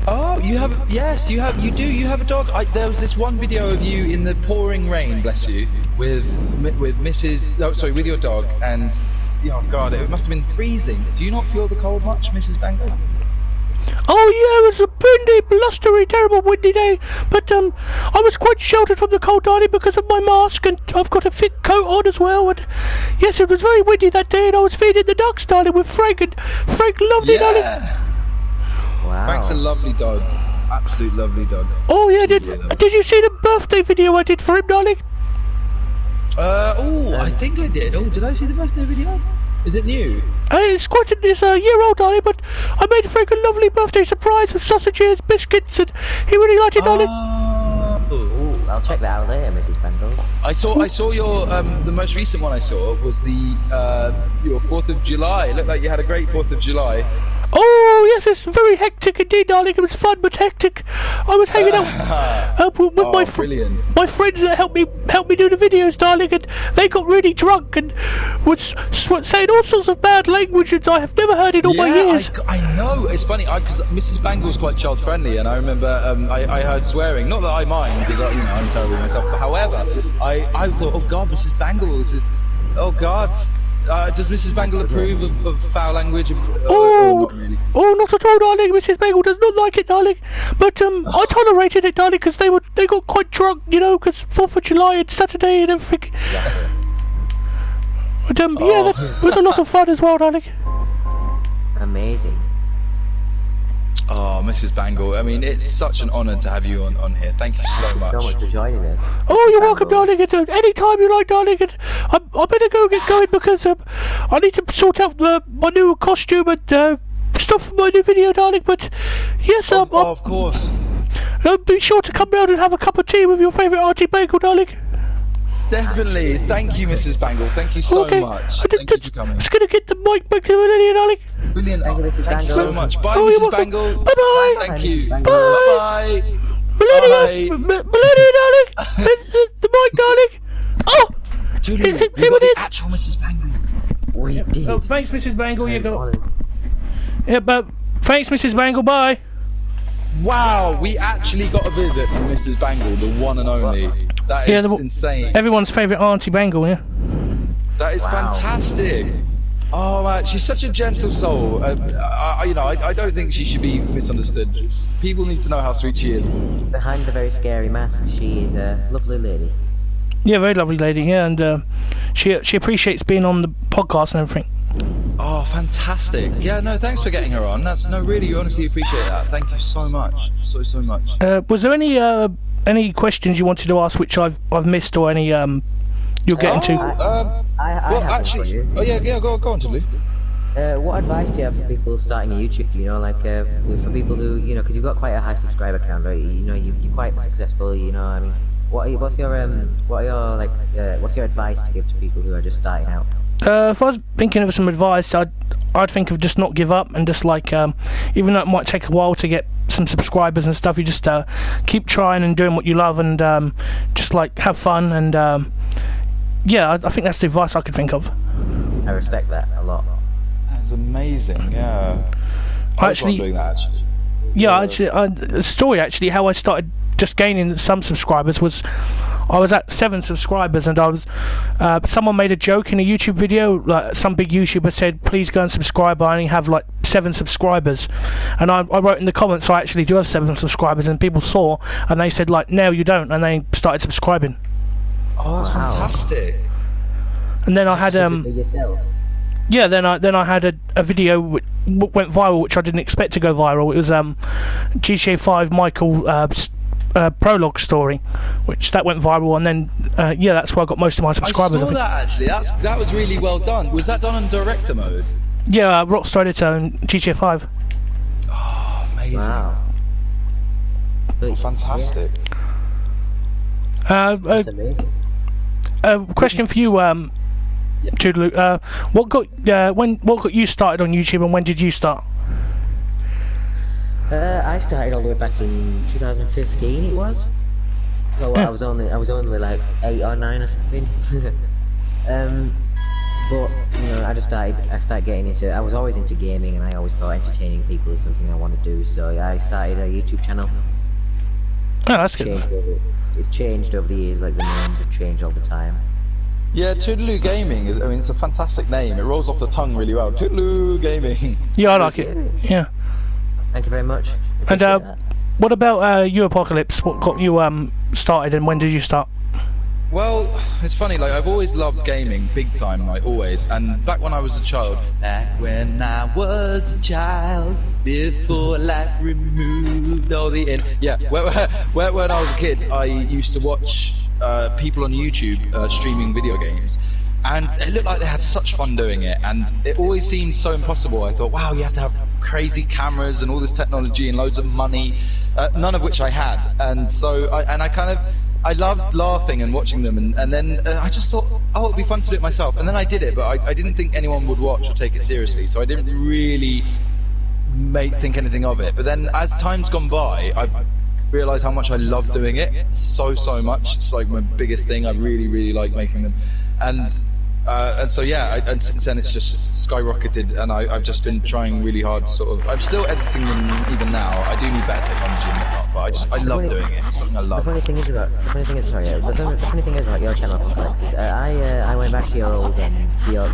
Oh, you have? Yes, you do. You have a dog. There was this one video of you in the pouring rain, bless you, with Mrs. Oh, sorry, with your dog, and Oh God, it must have been freezing. Do you not feel the cold much, Mrs. Bangle? Oh yeah, it was a windy, blustery, terrible windy day, but I was quite sheltered from the cold, darling, because of my mask, and I've got a thick coat on as well, and yes, it was very windy that day, and I was feeding the ducks, darling, with Frank, and Frank, lovely, darling. Wow. Frank's a lovely dog. Absolute lovely dog. Oh yeah, did you see the birthday video I did for him, darling? I think I did. Oh, did I see the birthday video? Is it new? It's a year old, darling, but I made Frank a lovely birthday surprise with sausages, biscuits, and he really liked it, darling. Ooh, I'll check that out later, Mrs. Bangle. I saw your the most recent one I saw was your 4th of July. It looked like you had a great 4th of July. Oh yes, it's very hectic indeed, darling. It was fun but hectic. I was hanging out with my friends that helped me do the videos, darling, and they got really drunk and was saying all sorts of bad language that I have never heard in all my years. I know. It's funny because Mrs. Bangle's quite child friendly, and I remember I heard swearing. Not that I mind because I'm terrible myself. But however, I thought, oh God, Mrs. Bangle, this is, oh God. Does Mrs. Bangle approve of foul language? Not really. Oh, not at all, darling. Mrs. Bangle does not like it, darling. But I tolerated it, darling, because they got quite drunk, because 4th of July and Saturday and everything. Yeah. But yeah, that was a lot of fun as well, darling. Amazing. Oh, Mrs. Bangle, I mean, it's such an honour to have you on here. Thank you so much. Thank you so much for joining us. Oh, you're welcome, darling. Any time you like, darling. I better go get going because I need to sort out my new costume and stuff for my new video, darling. But yes, of course. Be sure to come round and have a cup of tea with your favourite Auntie Bangle, darling. Definitely. Thank you, Mrs. Bangle. Thank you so much. Thank you for coming. I'm just going to get the mic back to Millennia, darling. Brilliant. Thank you so much. Bye, Mrs. Mrs. Bangle. Bye-bye. Thank you. Bye. Millennia. Millennia, darling. the mic, darling. Oh! Toodaloo, we got the actual Mrs. Bangle. We did. Oh, thanks, Mrs. Bangle. You go. Yeah, but thanks, Mrs. Bangle. Bye. Wow, we actually got a visit from Mrs. Bangle, the one and only. That is insane. Everyone's favourite Auntie Bangle, yeah. That is fantastic. Oh man, she's such a gentle soul. I don't think she should be misunderstood. People need to know how sweet she is. Behind the very scary mask, she is a lovely lady. Yeah, very lovely lady. Yeah, and she appreciates being on the podcast and everything. Oh, fantastic. Yeah, no, thanks for getting her on. Really, honestly appreciate that. Thank you so much. So much. Was there any questions you wanted to ask which I've missed, or any you're getting to? I have one for you. Oh yeah, go on, Toodaloo. What advice do you have for people starting a YouTube? For people who, because you've got quite a high subscriber count, right? You're quite successful. I mean, what's your advice to give to people who are just starting out? If I was thinking of some advice, I'd think of just not give up, and just even though it might take a while to get some subscribers and stuff, you just keep trying and doing what you love, and just have fun, and yeah, I think that's the advice I could think of. I respect that a lot. That's amazing. Yeah. I was doing that actually. Yeah, the story actually how I started just gaining some subscribers was I was at 7 subscribers, and I was someone made a joke in a YouTube video, some big YouTuber said please go and subscribe, I only have 7 subscribers, and I wrote in the comments I actually do have 7 subscribers, and people saw and they said no you don't, and they started subscribing. Oh, that's fantastic. And then I had yeah, then I had a video which went viral, which I didn't expect to go viral. It was GTA 5 Michael prologue story, which that went viral, and then yeah, that's where I got most of my subscribers. I saw that actually. That was really well done. Was that done on director mode? Yeah, Rockstar Editor and GTA 5. Oh, amazing! Wow, fantastic. That's amazing. Question for you, Toodaloo. What got you started on YouTube, and when did you start? I started all the way back in 2015. It was. So I was only 8 or 9 or something. But I started getting into. I was always into gaming, and I always thought entertaining people is something I want to do. So yeah, I started a YouTube channel. Oh, that's good. It's changed over the years. The names have changed all the time. Yeah, Toodaloo Gaming is. I mean, it's a fantastic name. It rolls off the tongue really well. Toodaloo Gaming. Yeah, I like it. Yeah. Thank you very much. And what about you, Apocalypse? What got you started, and when did you start? Well, it's funny, like, I've always loved gaming, big time, like, always. And back when I was a child, before life removed all the when I was a kid, I used to watch people on YouTube streaming video games. And it looked like they had such fun doing it, and it always seemed so impossible. I thought, wow, you have to have crazy cameras and all this technology and loads of money, none of which I had. And so, I loved laughing and watching them, and then I just thought, oh, it'd be fun to do it myself. And then I did it, but I didn't think anyone would watch or take it seriously, so I didn't really think anything of it. But then as time's gone by, I've realised how much I love doing it so much. It's like my biggest thing. I really like making them, and so yeah, and since then it's just skyrocketed, and I've just been trying really hard. I'm still editing them even now. I do need better technology and whatnot, but I love doing it. It's something I love. The funny thing is about your channel, Apocolex, is I went back to your old to your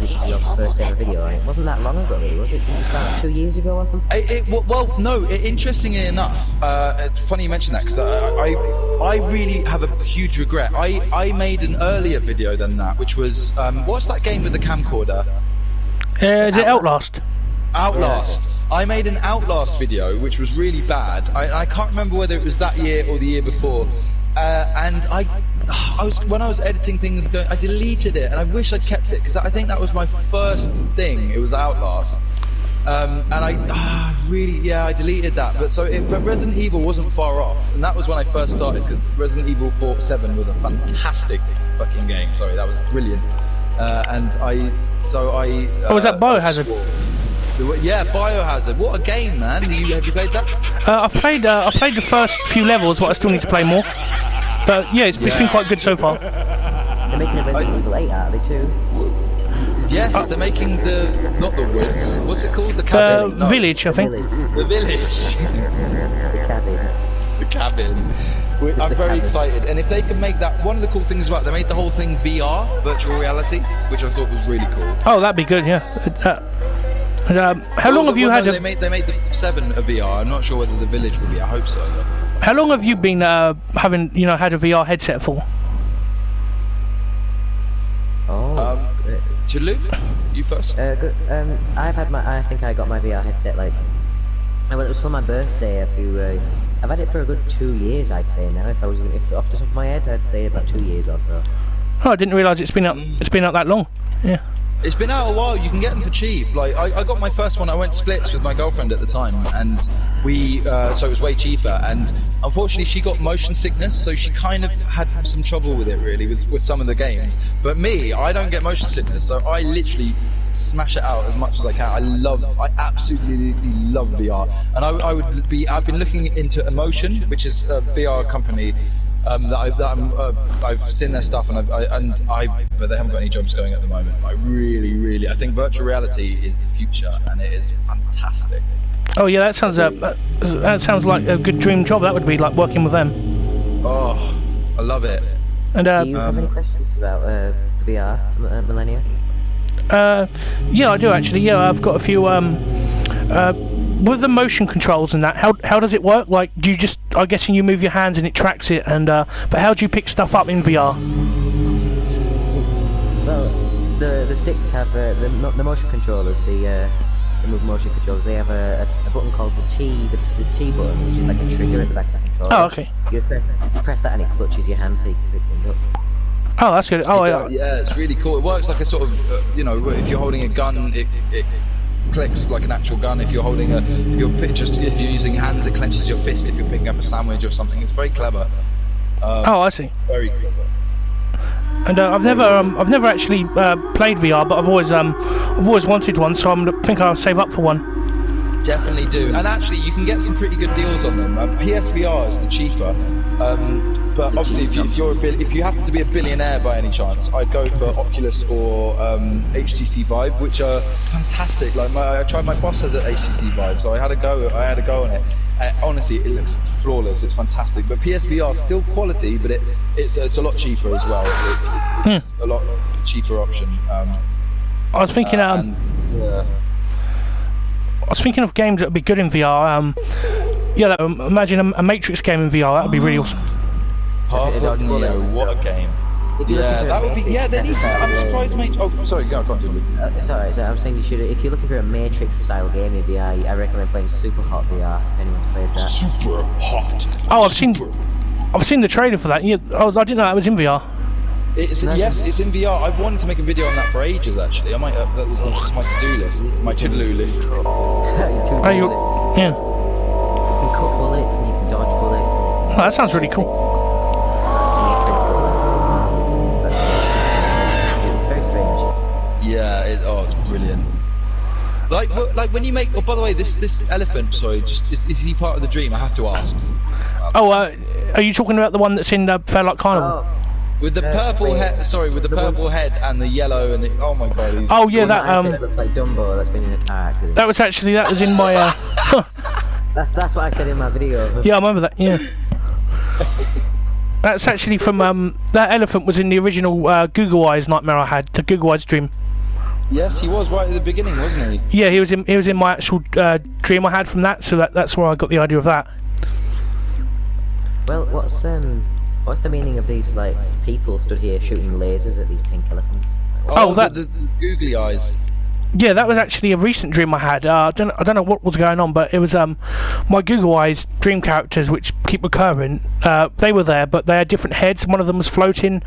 first ever video. It wasn't that long ago, really, was it? About 2 years ago or something? No. Interestingly enough, it's funny you mention that, because I really have a huge regret. I made an earlier video than that, which was what's that game with the camcorder? Is it Outlast? Outlast. Yeah. I made an Outlast video, which was really bad. I can't remember whether it was that year or the year before. And when I was editing things, I deleted it, and I wish I'd kept it, because I think that was my first thing. It was Outlast. And I deleted that. But Resident Evil wasn't far off, and that was when I first started, because Resident Evil 7 was a fantastic fucking game. Sorry, that was brilliant. Was that Biohazard? Yeah, Biohazard. What a game, man! Have you played that? I've played the first few levels, but I still need to play more. But yeah, it's been quite good so far. They're making a Resident Evil 8 out of it too. Yes, they're making not the woods. What's it called? The cabin. The village, I think. The village. The cabin. The cabin. I'm very excited, and if they can make that, one of the cool things about it, they made the whole thing VR, virtual reality, which I thought was really cool. Oh, that'd be good, yeah. How long have you had? They made the 7 a VR. I'm not sure whether the village will be. I hope so, though. How long have you been having had a VR headset for? Toodaloo, you first. Good. I think I got my VR headset well, it was for my birthday I've had it for a good 2 years, I'd say now. If off the top of my head, I'd say about 2 years or so. Oh, I didn't realise it's been out that long. Yeah. It's been out a while. You can get them for cheap. Like I got my first one. I went splits with my girlfriend at the time, and so it was way cheaper. And unfortunately, she got motion sickness, so she kind of had some trouble with it, really, with some of the games. But me, I don't get motion sickness, so I literally smash it out as much as I can. I absolutely love VR, and I've been looking into Emotion, which is a VR company. I've seen their stuff, but they haven't got any jobs going at the moment. I really, I think virtual reality is the future, and it is fantastic. Oh yeah, that sounds like a good dream job. That would be like working with them. Oh, I love it. And do you have any questions about the VR, Millennia? Yeah, I do actually. Yeah, I've got a few. With the motion controls and that, how does it work? Like, do you just? I'm guessing you move your hands and it tracks it. And but how do you pick stuff up in VR? Well, the sticks have the motion controllers. The move motion controls. They have a button called the T button, which is like a trigger at the back of the controller. Oh, okay. You press that and it clutches your hand so you can pick things up. Oh, that's good. Oh, yeah, it's really cool. It works like a sort of, if you're holding a gun, it clicks like an actual gun. If you're holding if you're using hands, it clenches your fist. If you're picking up a sandwich or something, it's very clever. Oh, I see. Very clever. And I've never actually played VR, but I've always wanted one, so I think I'll save up for one. Definitely do. And actually, you can get some pretty good deals on them. PSVR is the cheaper. But obviously, if you happen to be a billionaire by any chance, I'd go for Oculus or HTC Vive, which are fantastic. Like my boss has an HTC Vive, so I had a go on it, honestly, it looks flawless. It's fantastic. But PSVR is still quality, but it's a lot cheaper as well. It's a lot cheaper option. I was thinking, I was thinking of games that would be good in VR. Imagine a Matrix game in VR. That would be really awesome. Half-Life Neo, what a game! Yeah, that would be. Yeah, they need to. I'm surprised, mate. Oh, sorry, go on, continue. Sorry, so I'm saying you should. If you're looking for a Matrix-style game in VR, I recommend playing Super Hot VR. If anyone's played that. Super Hot. Oh, I've seen the trailer for that. Yeah, I didn't know that was in VR. Yes, it's in VR. I've wanted to make a video on that for ages, actually. I might. That's my to-do list, my Toodaloo list. Yeah. You can cut bullets and you can dodge bullets. Oh, that sounds really cool. It's very strange. Yeah. It's brilliant. Like when you make. Oh, by the way, this elephant. Sorry, is he part of the dream? I have to ask. Are you talking about the one that's in Fairlight Carnival? Oh. With the purple head, with the purple head and the yellow and the, oh my god. It looks like Dumbo that's been in a car accident. That was in my. That's what I said in my video. Yeah, I remember that. Yeah. That's actually from that elephant was in the original Google Eyes nightmare I had, the Google Eyes dream. Yes, he was right at the beginning, wasn't he? Yeah, he was in my actual dream I had from that, so that's where I got the idea of that. Well, what's the meaning of these like people stood here shooting lasers at these pink elephants? Oh, the googly eyes. Yeah, that was actually a recent dream I had. I don't know what was going on, but it was my Google Eyes dream characters, which keep recurring. They were there, but they had different heads. One of them was floating,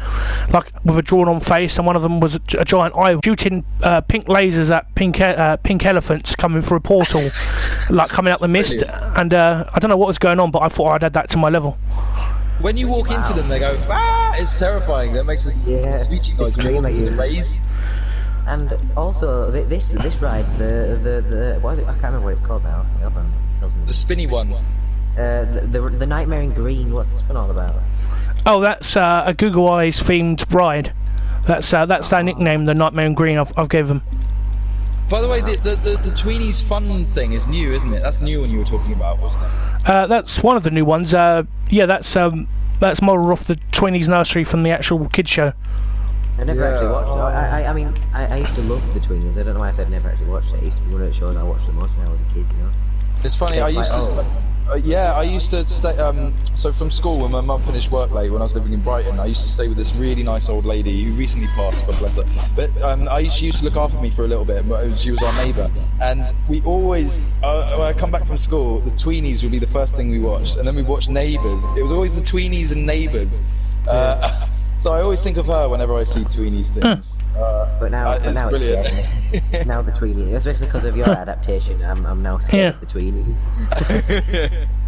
like with a drawn-on face, and one of them was a giant eye shooting pink lasers at pink elephants coming through a portal, like coming out the mist. And I don't know what was going on, but I thought I'd add that to my level. When you walk into them, they go, ah! It's terrifying. That makes a screeching noise when you walk into the rays. And also, this ride, the what is it? I can't remember what it's called now. The spinny one. The Nightmare in Green. What's this one all about? Oh, that's a Google Eyes themed ride. That's their nickname, the Nightmare in Green. I've gave them. By the way, the Tweenies Fun thing is new, isn't it? That's the new one you were talking about, wasn't it? That's one of the new ones. Yeah, that's modelled off the Tweenies nursery from the actual kids show. I never actually watched it. I mean, I used to love the Tweenies. I don't know why I said never actually watched it. It used to be one of the shows I watched the most when I was a kid, you know. It's funny, I used to stay, so from school when my mum finished work late when I was living in Brighton, I used to stay with this really nice old lady who recently passed, God bless her. But she used to look after me for a little bit, she was our neighbour. And we always, when I come back from school, the Tweenies would be the first thing we watched, and then we watched Neighbours. It was always the Tweenies and Neighbours. So I always think of her whenever I see Tweenies things. But now it's brilliant. Scared. Now the Tweenies, especially because of your adaptation, I'm now scared of the Tweenies.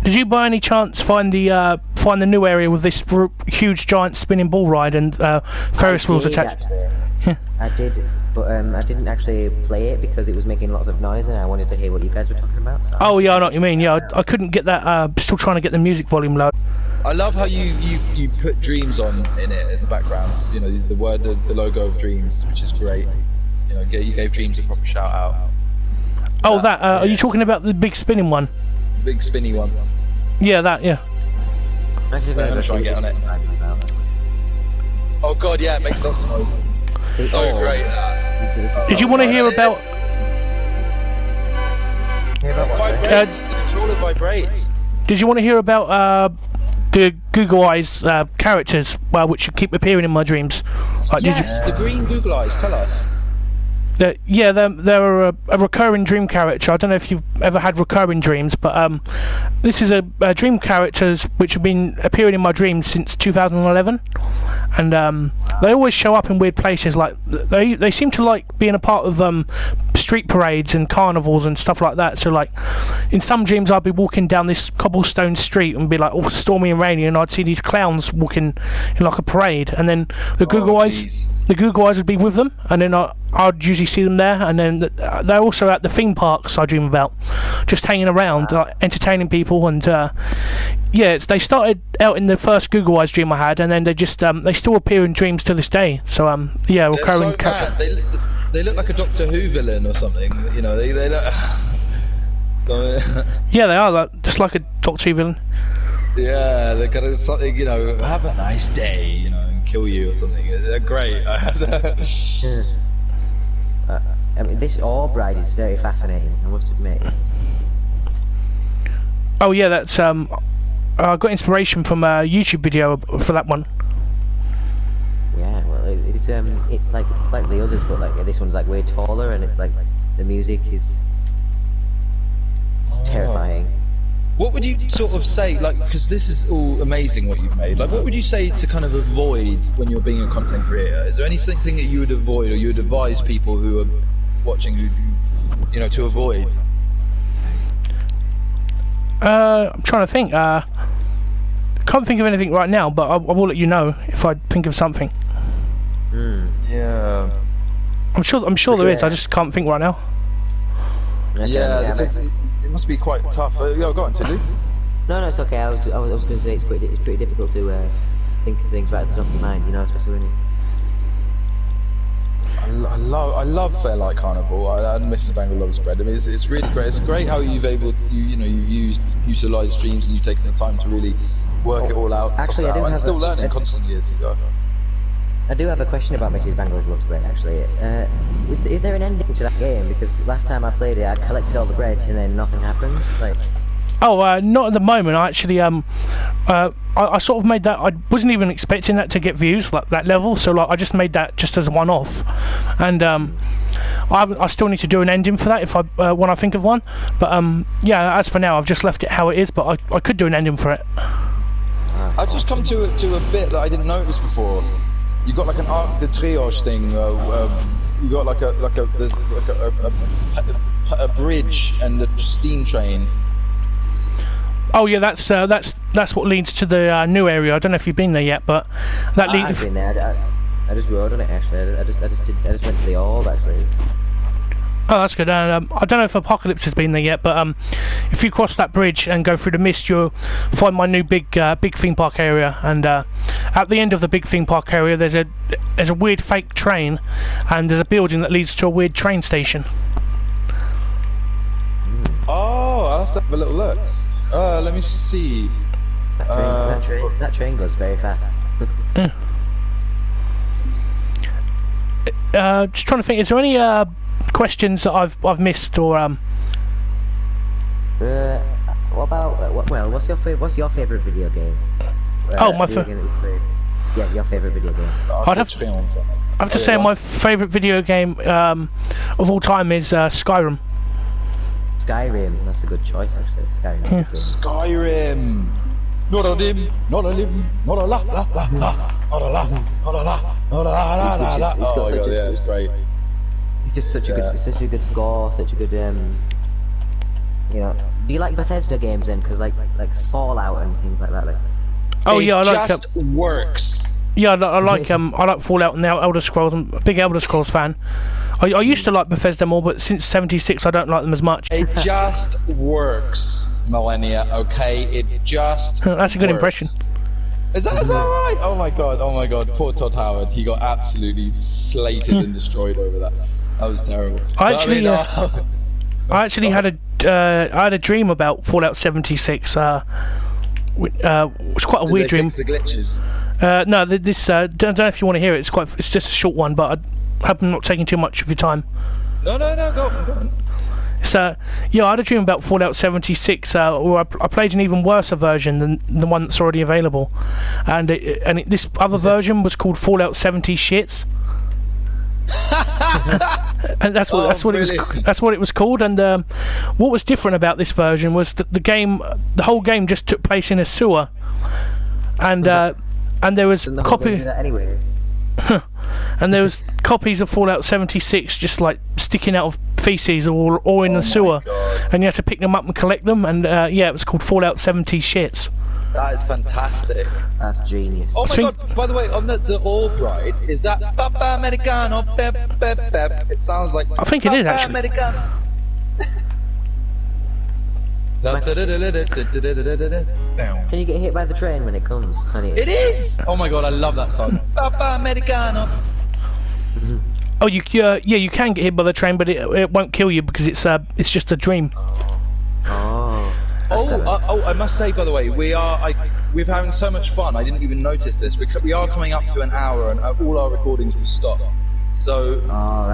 Did you by any chance find the new area with this huge giant spinning bull ride and Ferris wheels attached? Yeah. I did, but I didn't actually play it because it was making lots of noise and I wanted to hear what you guys were talking about. So. Oh yeah, I know what you mean. Yeah, I couldn't get that. Still trying to get the music volume low. I love how you put Dreams on in it in the background. You know, the logo of Dreams, which is great. You know, you gave Dreams a proper shout out. Oh, are you talking about the big spinning one? The big spinny one. Yeah, that. Yeah. Actually, I'm gonna try and get on it. Oh god, yeah, it makes lots of noise. So great. Did you want to hear about? Vibrates. The controller vibrates. Did you want to hear about the Google Eyes characters, which keep appearing in my dreams? Like, yes, the green Google Eyes. Tell us. They're a recurring dream character. I don't know if you've ever had recurring dreams, but this is a dream characters which have been appearing in my dreams since 2011, and they always show up in weird places. Like they seem to like being a part of street parades and carnivals and stuff like that. So like in some dreams I'd be walking down this cobblestone street and be like all stormy and rainy, and I'd see these clowns walking in like a parade, and then the Google Eyes would be with them, and then I'd usually see them there, and then they're also at the theme parks I dream about, just hanging around, like, entertaining people, and they started out in the first Google Eyes dream I had, and then they still appear in dreams to this day. So recurring character. They look like a Doctor Who villain or something. You know, they look. Yeah, they are like, just like a Doctor Who villain. Yeah, they're gonna something, you know, have a nice day, you know, and kill you or something. They're great. I mean, this orb ride is very fascinating, I must admit. Oh yeah, that's I got inspiration from a YouTube video for that one. Yeah, well, it's like the others, but like this one's like way taller, and it's like the music is terrifying. What would you sort of say, like, because this is all amazing what you've made, like what would you say to kind of avoid when you're being a content creator? Is there anything that you would avoid, or you would advise people who are watching, who, you know, to avoid? I'm trying to think. Can't think of anything right now, but I will let you know if I think of something. Yeah. I'm sure there is. I just can't think right now. Yeah, because it must be quite tough. Go on, Toodaloo. No, it's okay. I was going to say it's pretty difficult to think of things right at the top of your mind, you know, especially when you. I love Fairlight Carnival. And Mrs. Bangle loves Spread. I mean, it's really great. It's great how you've you've utilised streams and you've taken the time to really work it all out. Actually, and still learning constantly as you go. I do have a question about Mrs. Bangle's Love Spread, actually. Is there an ending to that game? Because last time I played it, I collected all the bread and then nothing happened. Like. Oh, not at the moment. I actually, I sort of made that. I wasn't even expecting that to get views, like that level. So, like, I just made that just as a one-off, and I still need to do an ending for that if I when I think of one. But yeah, as for now, I've just left it how it is. But I could do an ending for it. I've just come to a bit that I didn't notice before. You got like an arc de triomphe thing. You got like a bridge and a steam train. Oh yeah, that's what leads to the new area. I don't know if you've been there yet, but that leads. I've been there. I just rode on it actually. I just went to the orb actually. Oh, that's good. I don't know if Apocolex has been there yet, but if you cross that bridge and go through the mist, you'll find my new big theme park area. And at the end of the big theme park area, there's a weird fake train, and there's a building that leads to a weird train station. Oh, I'll have to have a little look. Let me see. That train goes very fast. Just trying to think. Is there any questions that I've missed or What about what's your favorite video game? My favorite. Yeah, your favorite video game. I'd have to say my favorite video game of all time is Skyrim. Skyrim, that's a good choice actually. Skyrim. Yeah. Skyrim. Not a dim, not a lim, not a la la la la, not a la, not a la, not a la la la. It's got such a it's great. It's just such a good score, such a good you know. Do you like Bethesda games then? Because like Fallout and things like that. Like. Oh yeah, I like. Just works. Yeah, I like Fallout and now Elder Scrolls. I'm a big Elder Scrolls fan. I used to like Bethesda more, but since 76 I don't like them as much. It just works, Millennia, okay? It just That's a good works. impression. Is that right? Oh my god, poor Todd Howard. He got absolutely slated and destroyed over that. That was terrible. I actually had a dream about Fallout 76. It's quite a weird dream. Fix the glitches? No, this don't know if you want to hear it. It's just a short one, but I hope I'm not taking too much of your time. No, go on. So yeah, I had a dream about Fallout 76, where I played an even worse version than the one that's already available, and this other version was called Fallout 70 Shits. And that's what it was called. And what was different about this version was that the whole game just took place in a sewer, and there was and there was copies of Fallout 76 just like sticking out of feces all in the sewer, and you had to pick them up and collect them. And yeah, it was called Fallout 70 Shits. That is fantastic. That's genius. Oh my god, by the way, on the orb ride, is that Papa Americano, pep, pep, pep? It sounds like I think it is actually. Americano. Can you get hit by the train when it comes, honey? It is! Oh my god, I love that song. Papa Americano. Oh, you can get hit by the train, but it won't kill you because it's just a dream. Oh, you can get hit by the train, but it won't kill you because it's just a dream. Oh, yeah, you can get hit by the train, but it won't kill you because it's just a dream. Oh, you can get hit by the train, but it won't kill you because it's just a dream. Oh, you can get hit by the train, but it won't kill you because it's just a dream. I must say, by the way, we're having so much fun. I didn't even notice this. We are coming up to an hour, and all our recordings will stop. So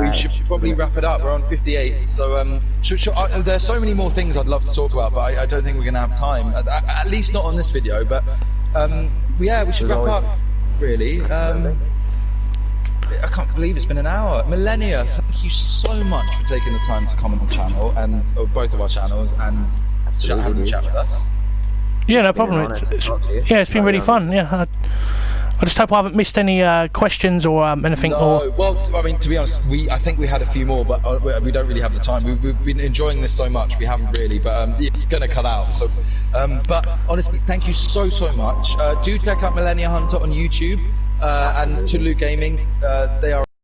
we should probably wrap it up. We're on 58. So there's so many more things I'd love to talk about, but I don't think we're going to have time. At least not on this video. But yeah, we should wrap up. Really. I can't believe it's been an hour. Millennia, thank you so much for taking the time to comment on the channel and both of our channels and chat with us. Yeah, no problem. It's been really fun. Yeah, I just hope I haven't missed any questions or anything. No, well, I mean, to be honest, I think we had a few more, but we don't really have the time. We've been enjoying this so much, we haven't really, but it's going to cut out. So, but honestly, thank you so much. Do check out Millennia Hunter on YouTube and Toodaloo Gaming. They are